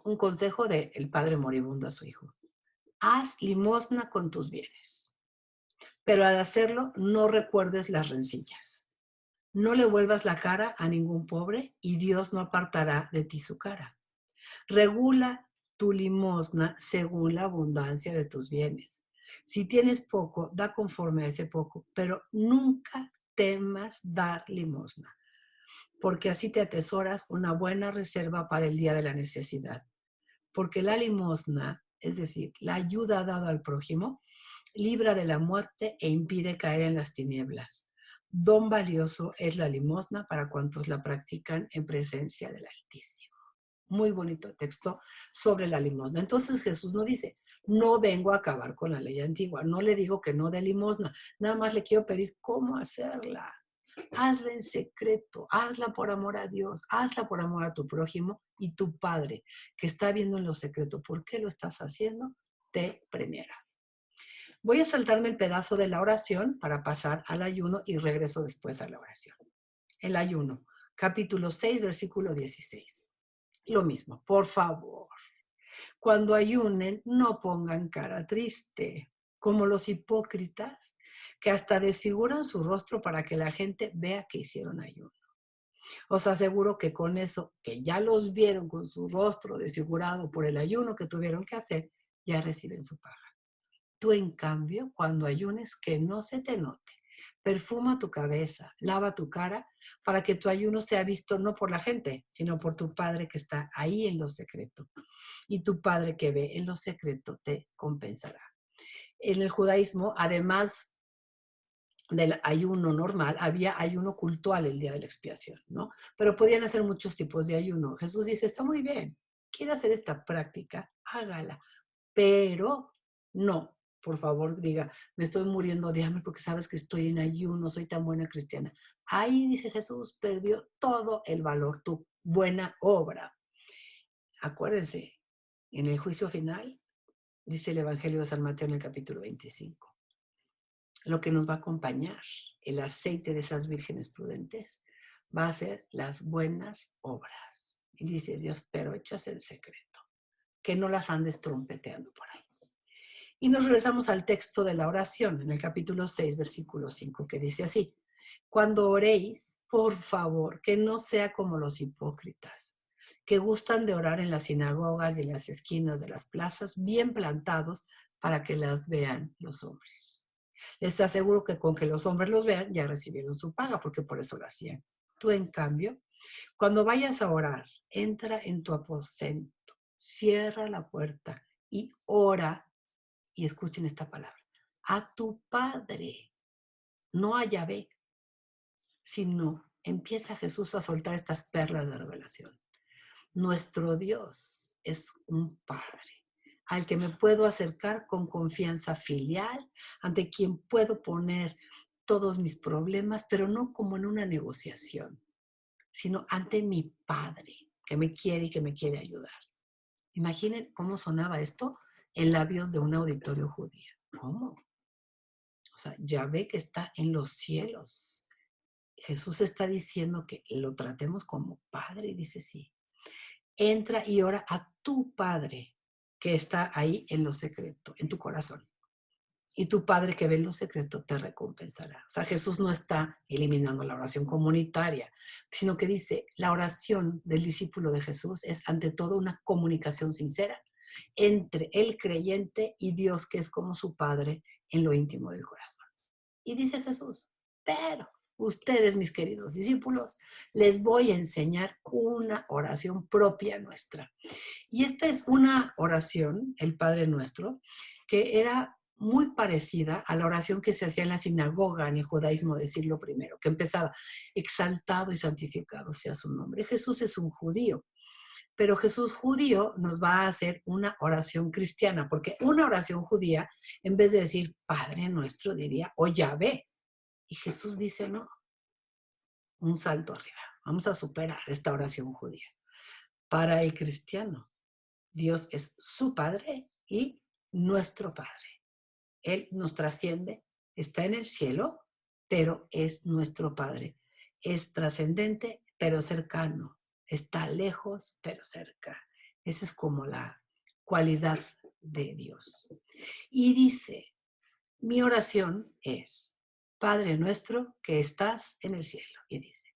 Un consejo del padre moribundo a su hijo. Haz limosna con tus bienes, pero al hacerlo no recuerdes las rencillas. No le vuelvas la cara a ningún pobre y Dios no apartará de ti su cara. Regula tu limosna según la abundancia de tus bienes. Si tienes poco, da conforme a ese poco, pero nunca temas dar limosna, porque así te atesoras una buena reserva para el día de la necesidad. Porque la limosna, es decir, la ayuda dada al prójimo, libra de la muerte e impide caer en las tinieblas. Don valioso es la limosna para cuantos la practican en presencia del Altísimo. Muy bonito texto sobre la limosna. Entonces Jesús no dice, no vengo a acabar con la ley antigua, no le digo que no dé limosna, nada más le quiero pedir cómo hacerla. Hazla en secreto, hazla por amor a Dios, hazla por amor a tu prójimo y tu Padre, que está viendo en lo secreto por qué lo estás haciendo, te premiará. Voy a saltarme el pedazo de la oración para pasar al ayuno y regreso después a la oración. El ayuno. capítulo 6, versículo 16. Lo mismo, por favor. Cuando ayunen, no pongan cara triste, como los hipócritas, que hasta desfiguran su rostro para que la gente vea que hicieron ayuno. Os aseguro que con eso, que ya los vieron con su rostro desfigurado por el ayuno que tuvieron que hacer, ya reciben su paga. Tú, en cambio, cuando ayunes, que no se te note. Perfuma tu cabeza, lava tu cara, para que tu ayuno sea visto no por la gente, sino por tu Padre que está ahí en lo secreto. Y tu Padre que ve en lo secreto te compensará. En el judaísmo, además del ayuno normal, había ayuno cultual el día de la expiación, ¿no? Pero podían hacer muchos tipos de ayuno. Jesús dice, está muy bien, quiere hacer esta práctica, hágala, pero no, por favor, diga, me estoy muriendo de hambre porque sabes que estoy en ayuno, soy tan buena cristiana. Ahí, dice Jesús, perdió todo el valor, tu buena obra. Acuérdense, en el juicio final, dice el Evangelio de San Mateo en el capítulo 25, lo que nos va a acompañar, el aceite de esas vírgenes prudentes, va a ser las buenas obras. Y dice Dios, pero hechas en secreto, que no las andes trompeteando por ahí. Y nos regresamos al texto de la oración, en el capítulo 6, versículo 5, que dice así, cuando oréis, por favor, que no sea como los hipócritas, que gustan de orar en las sinagogas y en las esquinas de las plazas, bien plantados, para que las vean los hombres. Les aseguro que con que los hombres los vean, ya recibieron su paga, porque por eso lo hacían. Tú, en cambio, cuando vayas a orar, entra en tu aposento, cierra la puerta y ora, y escuchen esta palabra, a tu Padre, no a Yahvé, sino empieza Jesús a soltar estas perlas de revelación. Nuestro Dios es un Padre al que me puedo acercar con confianza filial, ante quien puedo poner todos mis problemas, pero no como en una negociación, sino ante mi Padre, que me quiere y que me quiere ayudar. Imaginen cómo sonaba esto en labios de un auditorio judío. ¿Cómo? O sea, ya ve que está en los cielos. Jesús está diciendo que lo tratemos como Padre, y dice sí. Entra y ora a tu Padre que está ahí en lo secreto, en tu corazón. Y tu Padre que ve en lo secreto te recompensará. O sea, Jesús no está eliminando la oración comunitaria, sino que dice, la oración del discípulo de Jesús es ante todo una comunicación sincera entre el creyente y Dios, que es como su Padre en lo íntimo del corazón. Y dice Jesús, pero ustedes, mis queridos discípulos, les voy a enseñar una oración propia nuestra. Y esta es una oración, el Padre Nuestro, que era muy parecida a la oración que se hacía en la sinagoga en el judaísmo del siglo I, que empezaba, exaltado y santificado sea su nombre. Jesús es un judío, pero Jesús judío nos va a hacer una oración cristiana, porque una oración judía, en vez de decir Padre Nuestro, diría, o Yahvé. Y Jesús dice, no, un salto arriba. Vamos a superar esta oración judía. Para el cristiano, Dios es su Padre y nuestro Padre. Él nos trasciende, está en el cielo, pero es nuestro Padre. Es trascendente, pero cercano. Está lejos, pero cerca. Esa es como la cualidad de Dios. Y dice, mi oración es, Padre nuestro que estás en el cielo. Y dice,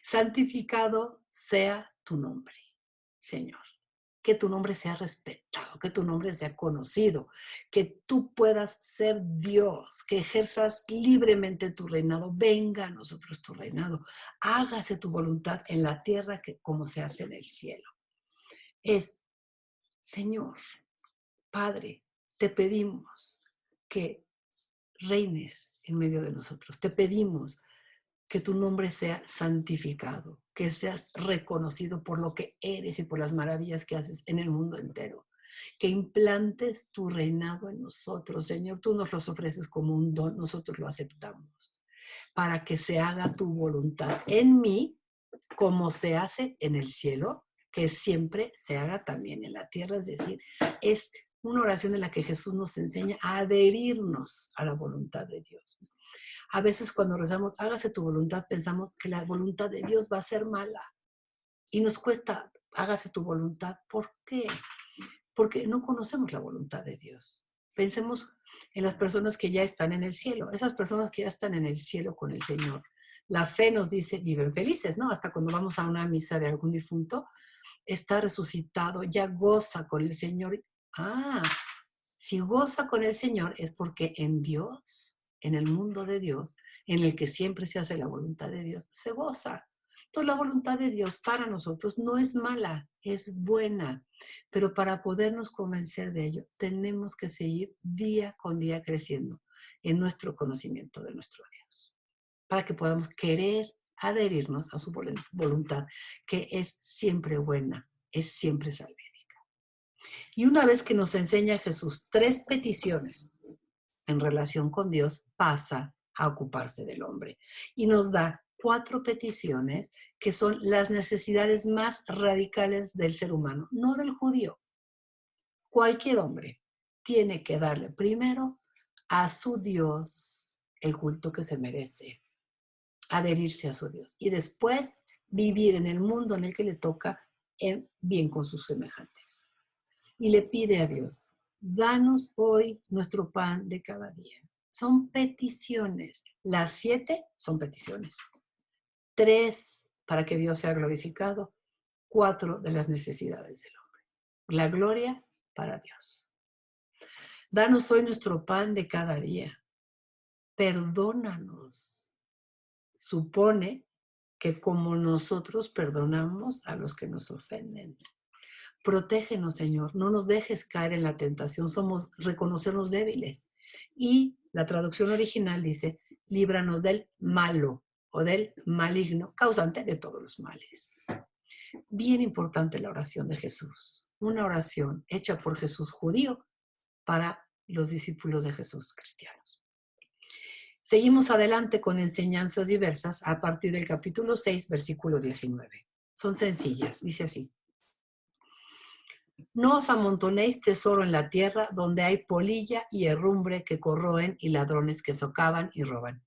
santificado sea tu nombre, Señor. Que tu nombre sea respetado, que tu nombre sea conocido, que tú puedas ser Dios, que ejerzas libremente tu reinado. Venga a nosotros tu reinado. Hágase tu voluntad en la tierra que como se hace en el cielo. Es, Señor, Padre, te pedimos que reines en medio de nosotros. Te pedimos que tu nombre sea santificado, que seas reconocido por lo que eres y por las maravillas que haces en el mundo entero. Que implantes tu reinado en nosotros, Señor. Tú nos los ofreces como un don, nosotros lo aceptamos. Para que se haga tu voluntad en mí, como se hace en el cielo, que siempre se haga también en la tierra. Es decir, es una oración en la que Jesús nos enseña a adherirnos a la voluntad de Dios. A veces cuando rezamos, hágase tu voluntad, pensamos que la voluntad de Dios va a ser mala. Y nos cuesta, hágase tu voluntad. ¿Por qué? Porque no conocemos la voluntad de Dios. Pensemos en las personas que ya están en el cielo, esas personas que ya están en el cielo con el Señor. La fe nos dice, viven felices, ¿no? Hasta cuando vamos a una misa de algún difunto, está resucitado, ya goza con el Señor. Ah, si goza con el Señor es porque en Dios, en el mundo de Dios, en el que siempre se hace la voluntad de Dios, se goza. Entonces la voluntad de Dios para nosotros no es mala, es buena, pero para podernos convencer de ello tenemos que seguir día con día creciendo en nuestro conocimiento de nuestro Dios, para que podamos querer adherirnos a su voluntad, que es siempre buena, es siempre salvífica. Y una vez que nos enseña Jesús 3 peticiones en relación con Dios, pasa a ocuparse del hombre y nos da 4 peticiones que son las necesidades más radicales del ser humano, no del judío. Cualquier hombre tiene que darle primero a su Dios el culto que se merece, adherirse a su Dios y después vivir en el mundo en el que le toca bien con sus semejantes. Y le pide a Dios, danos hoy nuestro pan de cada día. Son peticiones. Las 7 son peticiones. 3 para que Dios sea glorificado. 4 de las necesidades del hombre. La gloria para Dios. Danos hoy nuestro pan de cada día. Perdónanos. Supone que como nosotros perdonamos a los que nos ofenden. Protégenos, Señor, no nos dejes caer en la tentación, reconocernos débiles. Y la traducción original dice, líbranos del malo o del maligno, causante de todos los males. Bien importante la oración de Jesús, una oración hecha por Jesús judío para los discípulos de Jesús cristianos. Seguimos adelante con enseñanzas diversas a partir del capítulo 6, versículo 19. Son sencillas, dice así. No os amontonéis tesoro en la tierra donde hay polilla y herrumbre que corroen y ladrones que socavan y roban.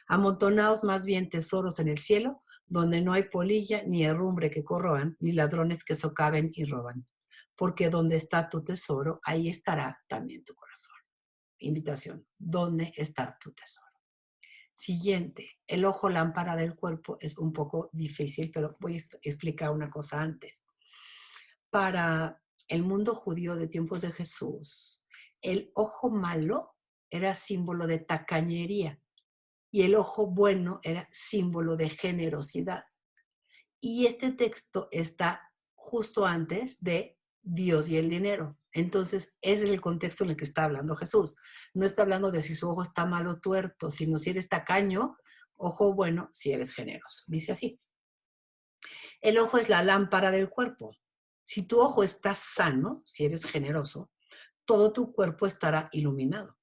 Amontonaos más bien tesoros en el cielo donde no hay polilla ni herrumbre que corroan ni ladrones que socaven y roban. Porque donde está tu tesoro, ahí estará también tu corazón. Invitación, ¿dónde está tu tesoro? Siguiente, el ojo lámpara del cuerpo es un poco difícil, pero voy a explicar una cosa antes. Para el mundo judío de tiempos de Jesús, el ojo malo era símbolo de tacañería y el ojo bueno era símbolo de generosidad. Y este texto está justo antes de Dios y el dinero. Entonces, ese es el contexto en el que está hablando Jesús. No está hablando de si su ojo está malo o tuerto, sino si eres tacaño, ojo bueno, si eres generoso. Dice así. El ojo es la lámpara del cuerpo. Si tu ojo está sano, si eres generoso, todo tu cuerpo estará iluminado.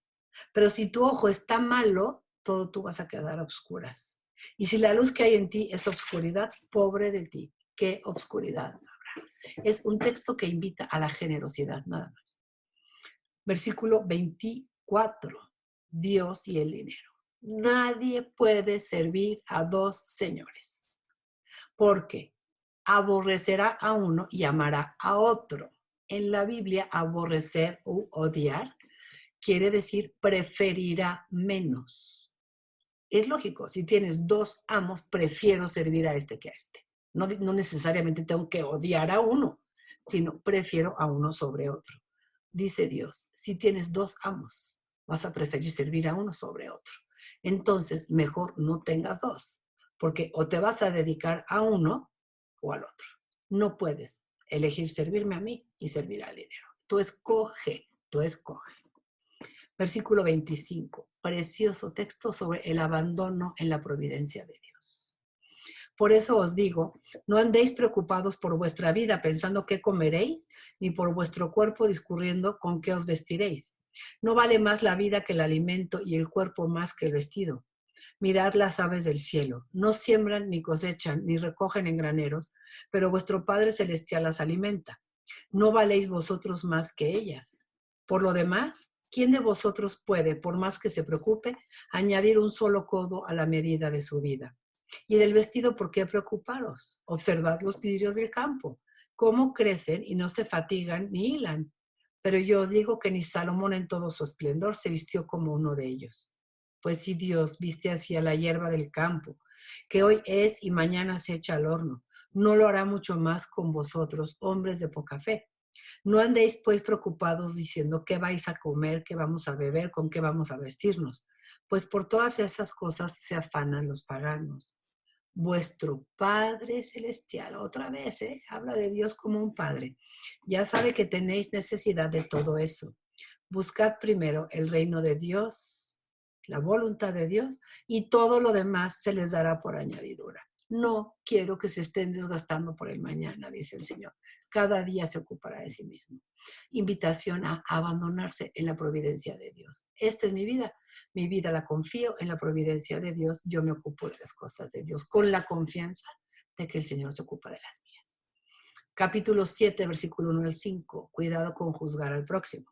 Pero si tu ojo está malo, todo tú vas a quedar a oscuras. Y si la luz que hay en ti es obscuridad, pobre de ti, ¿qué obscuridad habrá? Es un texto que invita a la generosidad, nada más. Versículo 24. Dios y el dinero. Nadie puede servir a 2 señores. Porque aborrecerá a uno y amará a otro. En la Biblia, aborrecer u odiar quiere decir preferirá menos. Es lógico, si tienes 2 amos, prefiero servir a este que a este. No necesariamente tengo que odiar a uno, sino prefiero a uno sobre otro. Dice Dios, si tienes 2 amos, vas a preferir servir a uno sobre otro. Entonces, mejor no tengas 2, porque o te vas a dedicar a uno o al otro. No puedes elegir servirme a mí y servir al dinero. Tú escoge. Versículo 25, precioso texto sobre el abandono en la providencia de Dios. Por eso os digo, no andéis preocupados por vuestra vida pensando qué comeréis, ni por vuestro cuerpo discurriendo con qué os vestiréis. No vale más la vida que el alimento y el cuerpo más que el vestido. Mirad las aves del cielo, no siembran ni cosechan ni recogen en graneros, pero vuestro Padre Celestial las alimenta. ¿No valéis vosotros más que ellas? Por lo demás, ¿Quién de vosotros puede, por más que se preocupe, añadir un solo codo a la medida de su vida? Y del vestido, ¿por qué preocuparos? Observad los lirios del campo, cómo crecen y no se fatigan ni hilan. Pero yo os digo que ni Salomón en todo su esplendor se vistió como uno de ellos. Pues si Dios viste así a la hierba del campo, que hoy es y mañana se echa al horno, no lo hará mucho más con vosotros, hombres de poca fe. No andéis pues preocupados diciendo qué vais a comer, qué vamos a beber, con qué vamos a vestirnos, pues por todas esas cosas se afanan los paganos. Vuestro Padre Celestial, otra vez, habla de Dios como un Padre, ya sabe que tenéis necesidad de todo eso. Buscad primero el reino de Dios, la voluntad de Dios, y todo lo demás se les dará por añadidura. No quiero que se estén desgastando por el mañana, dice el Señor. Cada día se ocupará de sí mismo. Invitación a abandonarse en la providencia de Dios. Esta es mi vida la confío en la providencia de Dios, yo me ocupo de las cosas de Dios, con la confianza de que el Señor se ocupa de las mías. Capítulo 7, versículo 1 al 5. Cuidado con juzgar al próximo.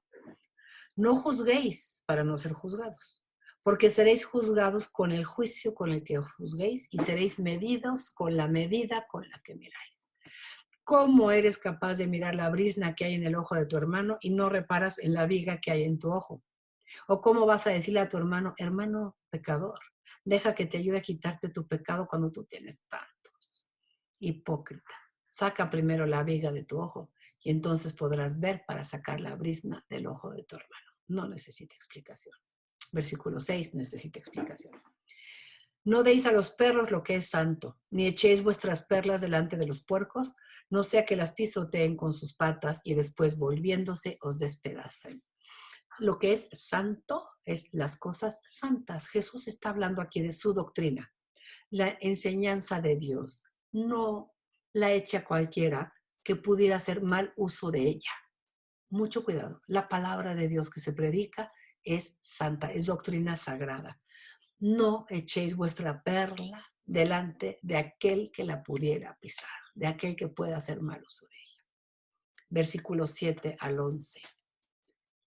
No juzguéis para no ser juzgados, porque seréis juzgados con el juicio con el que os juzguéis y seréis medidos con la medida con la que miráis. ¿Cómo eres capaz de mirar la brizna que hay en el ojo de tu hermano y no reparas en la viga que hay en tu ojo? ¿O cómo vas a decirle a tu hermano, hermano pecador, deja que te ayude a quitarte tu pecado cuando tú tienes tantos? Hipócrita, saca primero la viga de tu ojo y entonces podrás ver para sacar la brizna del ojo de tu hermano. No necesita explicación. Versículo 6 necesita explicación. No deis a los perros lo que es santo, ni echéis vuestras perlas delante de los puercos, no sea que las pisoteen con sus patas y después volviéndose os despedacen. Lo que es santo es las cosas santas. Jesús está hablando aquí de su doctrina, la enseñanza de Dios. No la echa cualquiera que pudiera hacer mal uso de ella. Mucho cuidado. La palabra de Dios que se predica es santa, es doctrina sagrada. No echéis vuestra perla delante de aquel que la pudiera pisar, de aquel que pueda hacer mal uso de ella. Versículos 7 al 11.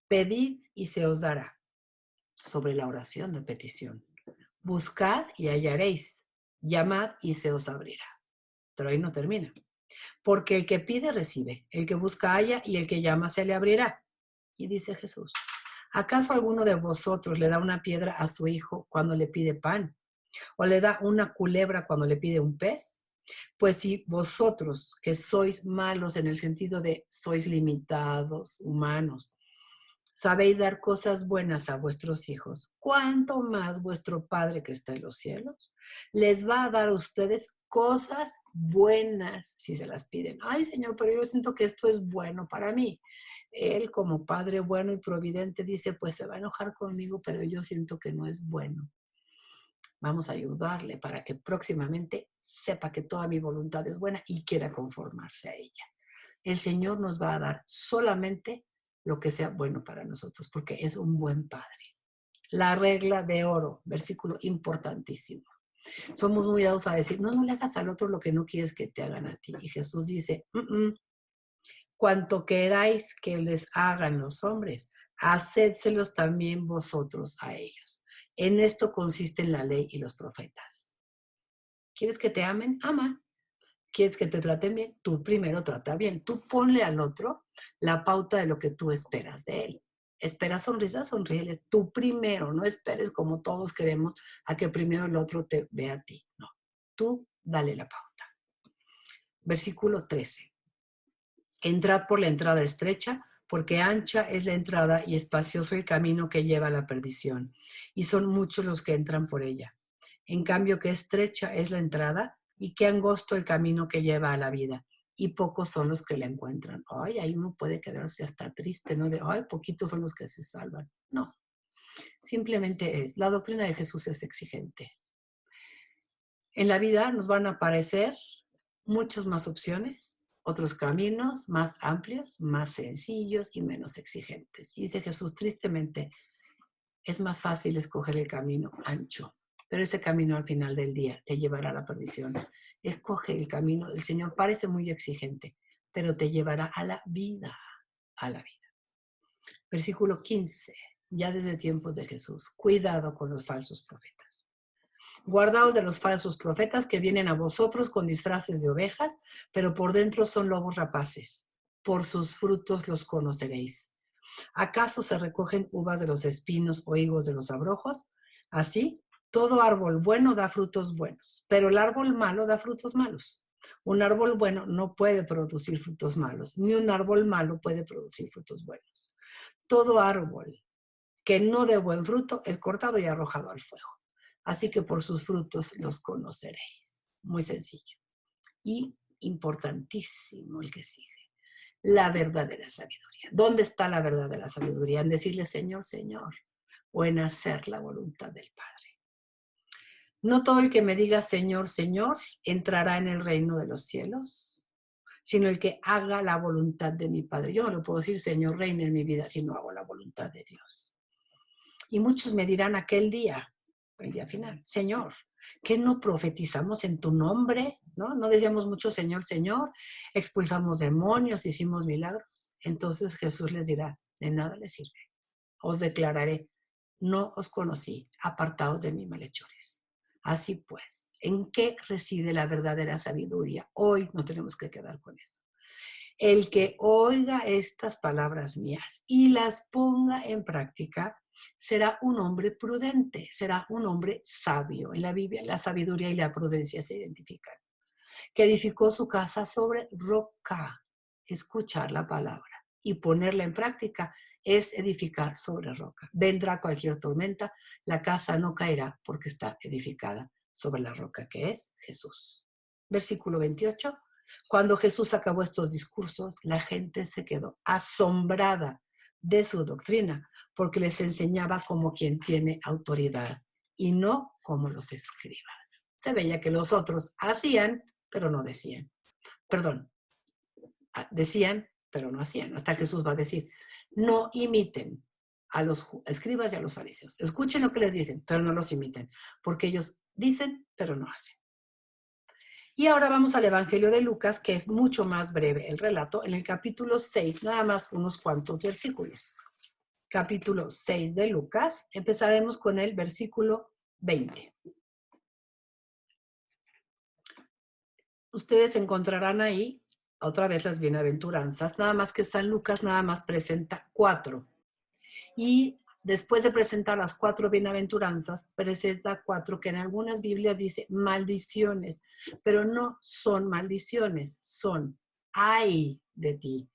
Pedid y se os dará, sobre la oración de petición. Buscad y hallaréis, llamad y se os abrirá. Pero ahí no termina. Porque el que pide recibe, el que busca halla y el que llama se le abrirá. Y dice Jesús, ¿acaso alguno de vosotros le da una piedra a su hijo cuando le pide pan? ¿O le da una culebra cuando le pide un pez? Pues si vosotros, que sois malos en el sentido de sois limitados, humanos, sabéis dar cosas buenas a vuestros hijos, ¿cuánto más vuestro Padre que está en los cielos les va a dar a ustedes cosas buenas si se las piden? Ay, Señor, pero yo siento que esto es bueno para mí. Él, como Padre bueno y providente, dice, pues se va a enojar conmigo, pero yo siento que no es bueno. Vamos a ayudarle para que próximamente sepa que toda mi voluntad es buena y quiera conformarse a ella. El Señor nos va a dar solamente lo que sea bueno para nosotros, porque es un buen Padre. La regla de oro, versículo importantísimo. Somos muy dados a decir, no le hagas al otro lo que no quieres que te hagan a ti. Y Jesús dice, cuanto queráis que les hagan los hombres, hacédselos también vosotros a ellos. En esto consisten la ley y los profetas. ¿Quieres que te amen? Ama. ¿Quieres que te traten bien? Tú primero trata bien. Tú ponle al otro la pauta de lo que tú esperas de él. ¿Esperas sonrisa? Sonríele. Tú primero, no esperes como todos queremos a que primero el otro te vea a ti. No, tú dale la pauta. Versículo 13. Entrad por la entrada estrecha, porque ancha es la entrada y espacioso el camino que lleva a la perdición, y son muchos los que entran por ella. En cambio, que estrecha es la entrada y qué angosto el camino que lleva a la vida, y pocos son los que la encuentran. Ay, ahí uno puede quedarse hasta triste, ¿no? De, ay, poquitos son los que se salvan. No, simplemente es, la doctrina de Jesús es exigente. En la vida nos van a aparecer muchas más opciones, otros caminos más amplios, más sencillos y menos exigentes. Y dice Jesús, tristemente, es más fácil escoger el camino ancho, pero ese camino al final del día te llevará a la perdición. Escoge el camino, el Señor parece muy exigente, pero te llevará a la vida, a la vida. Versículo 15. ya desde tiempos de Jesús. Cuidado con los falsos profetas. Guardaos de los falsos profetas que vienen a vosotros con disfraces de ovejas, pero por dentro son lobos rapaces. Por sus frutos los conoceréis. ¿Acaso se recogen uvas de los espinos o higos de los abrojos? Así, todo árbol bueno da frutos buenos, pero el árbol malo da frutos malos. Un árbol bueno no puede producir frutos malos, ni un árbol malo puede producir frutos buenos. Todo árbol que no dé buen fruto es cortado y arrojado al fuego. Así que por sus frutos los conoceréis. Muy sencillo. Y importantísimo el que sigue. La verdadera sabiduría. ¿Dónde está la verdadera sabiduría? En decirle Señor, Señor, o en hacer la voluntad del Padre. No todo el que me diga Señor, Señor, entrará en el reino de los cielos, sino el que haga la voluntad de mi Padre. Yo no le puedo decir Señor, reina en mi vida si no hago la voluntad de Dios. Y muchos me dirán aquel día, el día final, Señor, ¿qué no profetizamos en tu nombre? ¿No decíamos mucho Señor, Señor, expulsamos demonios, hicimos milagros. Entonces Jesús les dirá, de nada les sirve. Os declararé, no os conocí, apartaos de mí, malhechores. Así pues, ¿en qué reside la verdadera sabiduría? Hoy nos tenemos que quedar con eso. El que oiga estas palabras mías y las ponga en práctica, será un hombre prudente, será un hombre sabio. En la Biblia la sabiduría y la prudencia se identifican. Que edificó su casa sobre roca. Escuchar la palabra y ponerla en práctica es edificar sobre roca. Vendrá cualquier tormenta, la casa no caerá porque está edificada sobre la roca que es Jesús. Versículo 28. Cuando Jesús acabó estos discursos, la gente se quedó asombrada de su doctrina, porque les enseñaba como quien tiene autoridad y no como los escribas. Se veía que los otros hacían, pero no decían. Perdón, decían, pero no hacían. Hasta Jesús va a decir, no imiten a los escribas y a los fariseos. Escuchen lo que les dicen, pero no los imiten, porque ellos dicen, pero no hacen. Y ahora vamos al Evangelio de Lucas, que es mucho más breve el relato, en el capítulo 6, nada más unos cuantos versículos. Capítulo 6 de Lucas, empezaremos con el versículo 20. Ustedes encontrarán ahí otra vez las bienaventuranzas, nada más que San Lucas nada más presenta 4. Y después de presentar las 4 bienaventuranzas, presenta 4 que en algunas Biblias dice maldiciones, pero no son maldiciones, son ay de ti,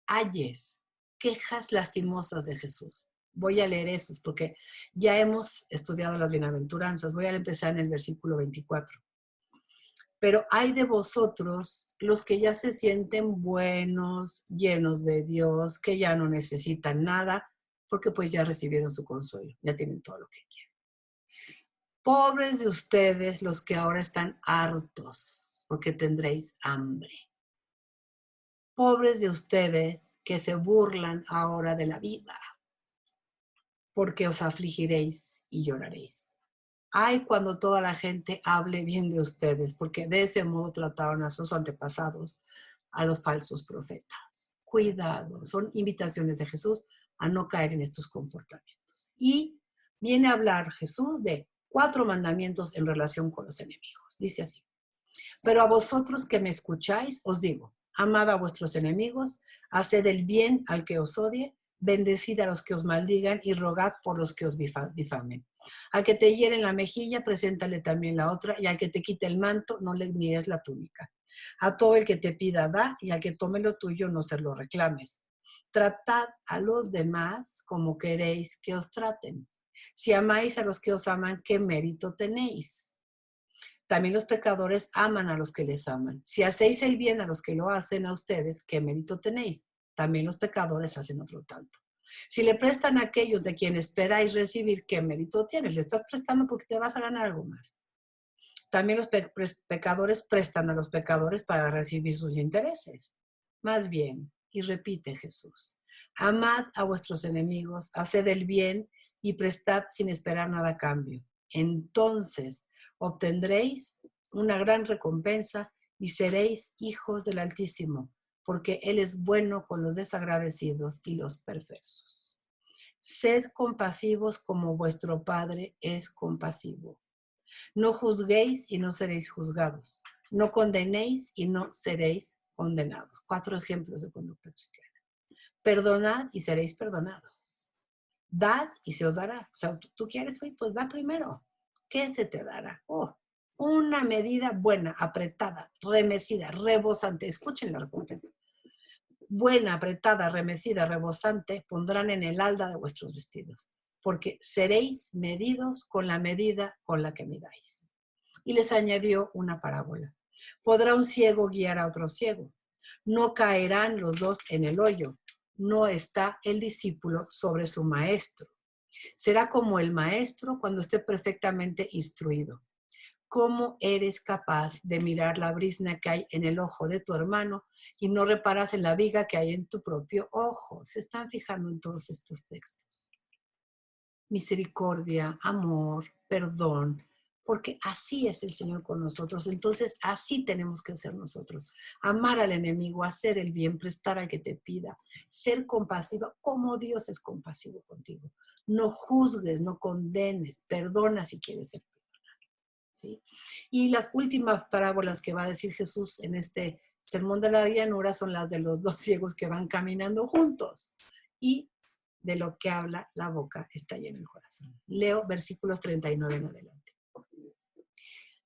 ayes, quejas lastimosas de Jesús. Voy a leer esos porque ya hemos estudiado las bienaventuranzas. Voy a empezar en el versículo 24. Pero hay de vosotros los que ya se sienten buenos, llenos de Dios, que ya no necesitan nada, porque pues ya recibieron su consuelo, ya tienen todo lo que quieren. Pobres de ustedes los que ahora están hartos, porque tendréis hambre. Pobres de ustedes que se burlan ahora de la vida, porque os afligiréis y lloraréis. Ay, cuando toda la gente hable bien de ustedes, porque de ese modo trataron a sus antepasados, a los falsos profetas. Cuidado, son invitaciones de Jesús a no caer en estos comportamientos. Y viene a hablar Jesús de 4 mandamientos en relación con los enemigos. Dice así, pero a vosotros que me escucháis, os digo, amad a vuestros enemigos, haced el bien al que os odie, bendecid a los que os maldigan y rogad por los que os difamen. Al que te hiere en la mejilla, preséntale también la otra, y al que te quite el manto, no le niegues la túnica. A todo el que te pida, da, y al que tome lo tuyo, no se lo reclames. Tratad a los demás como queréis que os traten. Si amáis a los que os aman, ¿qué mérito tenéis? También los pecadores aman a los que les aman. Si hacéis el bien a los que lo hacen a ustedes, ¿qué mérito tenéis? También los pecadores hacen otro tanto. Si le prestan a aquellos de quienes esperáis recibir, ¿qué mérito tienes? Le estás prestando porque te vas a ganar algo más. También los pecadores prestan a los pecadores para recibir sus intereses. Más bien, y repite Jesús, amad a vuestros enemigos, haced el bien y prestad sin esperar nada a cambio. Entonces obtendréis una gran recompensa y seréis hijos del Altísimo, porque Él es bueno con los desagradecidos y los perversos. Sed compasivos como vuestro Padre es compasivo. No juzguéis y no seréis juzgados. No condenéis y no seréis condenados. 4 ejemplos de conducta cristiana. Perdonad y seréis perdonados. Dad y se os dará. O sea, tú quieres, pues da primero. ¿Qué se te dará? Oh, una medida buena, apretada, remecida, rebosante. Escuchen la recompensa. Buena, apretada, remecida, rebosante, pondrán en el halda de vuestros vestidos, porque seréis medidos con la medida con la que midáis. Y les añadió una parábola. ¿Podrá un ciego guiar a otro ciego? No caerán los dos en el hoyo. No está el discípulo sobre su maestro. Será como el maestro cuando esté perfectamente instruido. ¿Cómo eres capaz de mirar la brizna que hay en el ojo de tu hermano y no reparas en la viga que hay en tu propio ojo? Se están fijando en todos estos textos. Misericordia, amor, perdón, porque así es el Señor con nosotros. Entonces, así tenemos que ser nosotros. Amar al enemigo, hacer el bien, prestar al que te pida, ser compasivo como Dios es compasivo contigo. No juzgues, no condenes, perdona si quieres ser perdonado. ¿Sí? Y las últimas parábolas que va a decir Jesús en este sermón de la llanura son las de los dos ciegos que van caminando juntos. Y de lo que habla la boca está lleno el corazón. Leo versículos 39 en adelante.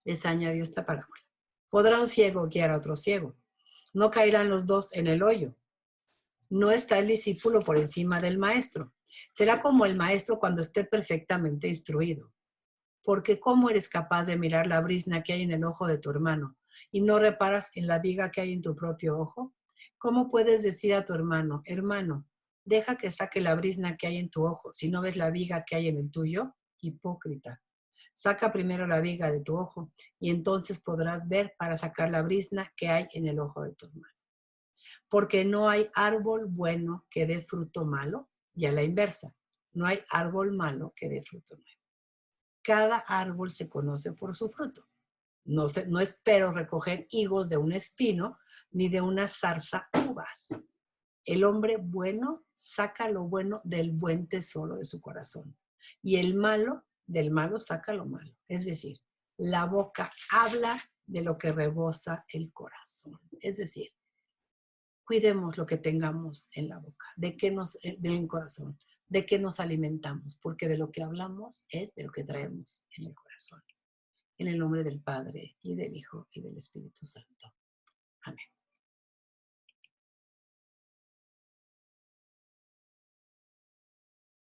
Les añadió esta parábola. ¿Podrá un ciego guiar a otro ciego? ¿No caerán los dos en el hoyo? No está el discípulo por encima del maestro. Será como el maestro cuando esté perfectamente instruido. Porque ¿cómo eres capaz de mirar la brizna que hay en el ojo de tu hermano y no reparas en la viga que hay en tu propio ojo? ¿Cómo puedes decir a tu hermano, hermano, deja que saque la brizna que hay en tu ojo si no ves la viga que hay en el tuyo? Hipócrita. Saca primero la viga de tu ojo y entonces podrás ver para sacar la brizna que hay en el ojo de tu hermano. Porque no hay árbol bueno que dé fruto malo y a la inversa, no hay árbol malo que dé fruto malo. Cada árbol se conoce por su fruto. No espero recoger higos de un espino, ni de una zarza uvas. El hombre bueno saca lo bueno del buen tesoro de su corazón. Y el malo, del malo saca lo malo. Es decir, la boca habla de lo que rebosa el corazón. Es decir, cuidemos lo que tengamos en la boca, del corazón, de qué nos alimentamos, porque de lo que hablamos es de lo que traemos en el corazón. En el nombre del Padre, y del Hijo, y del Espíritu Santo. Amén.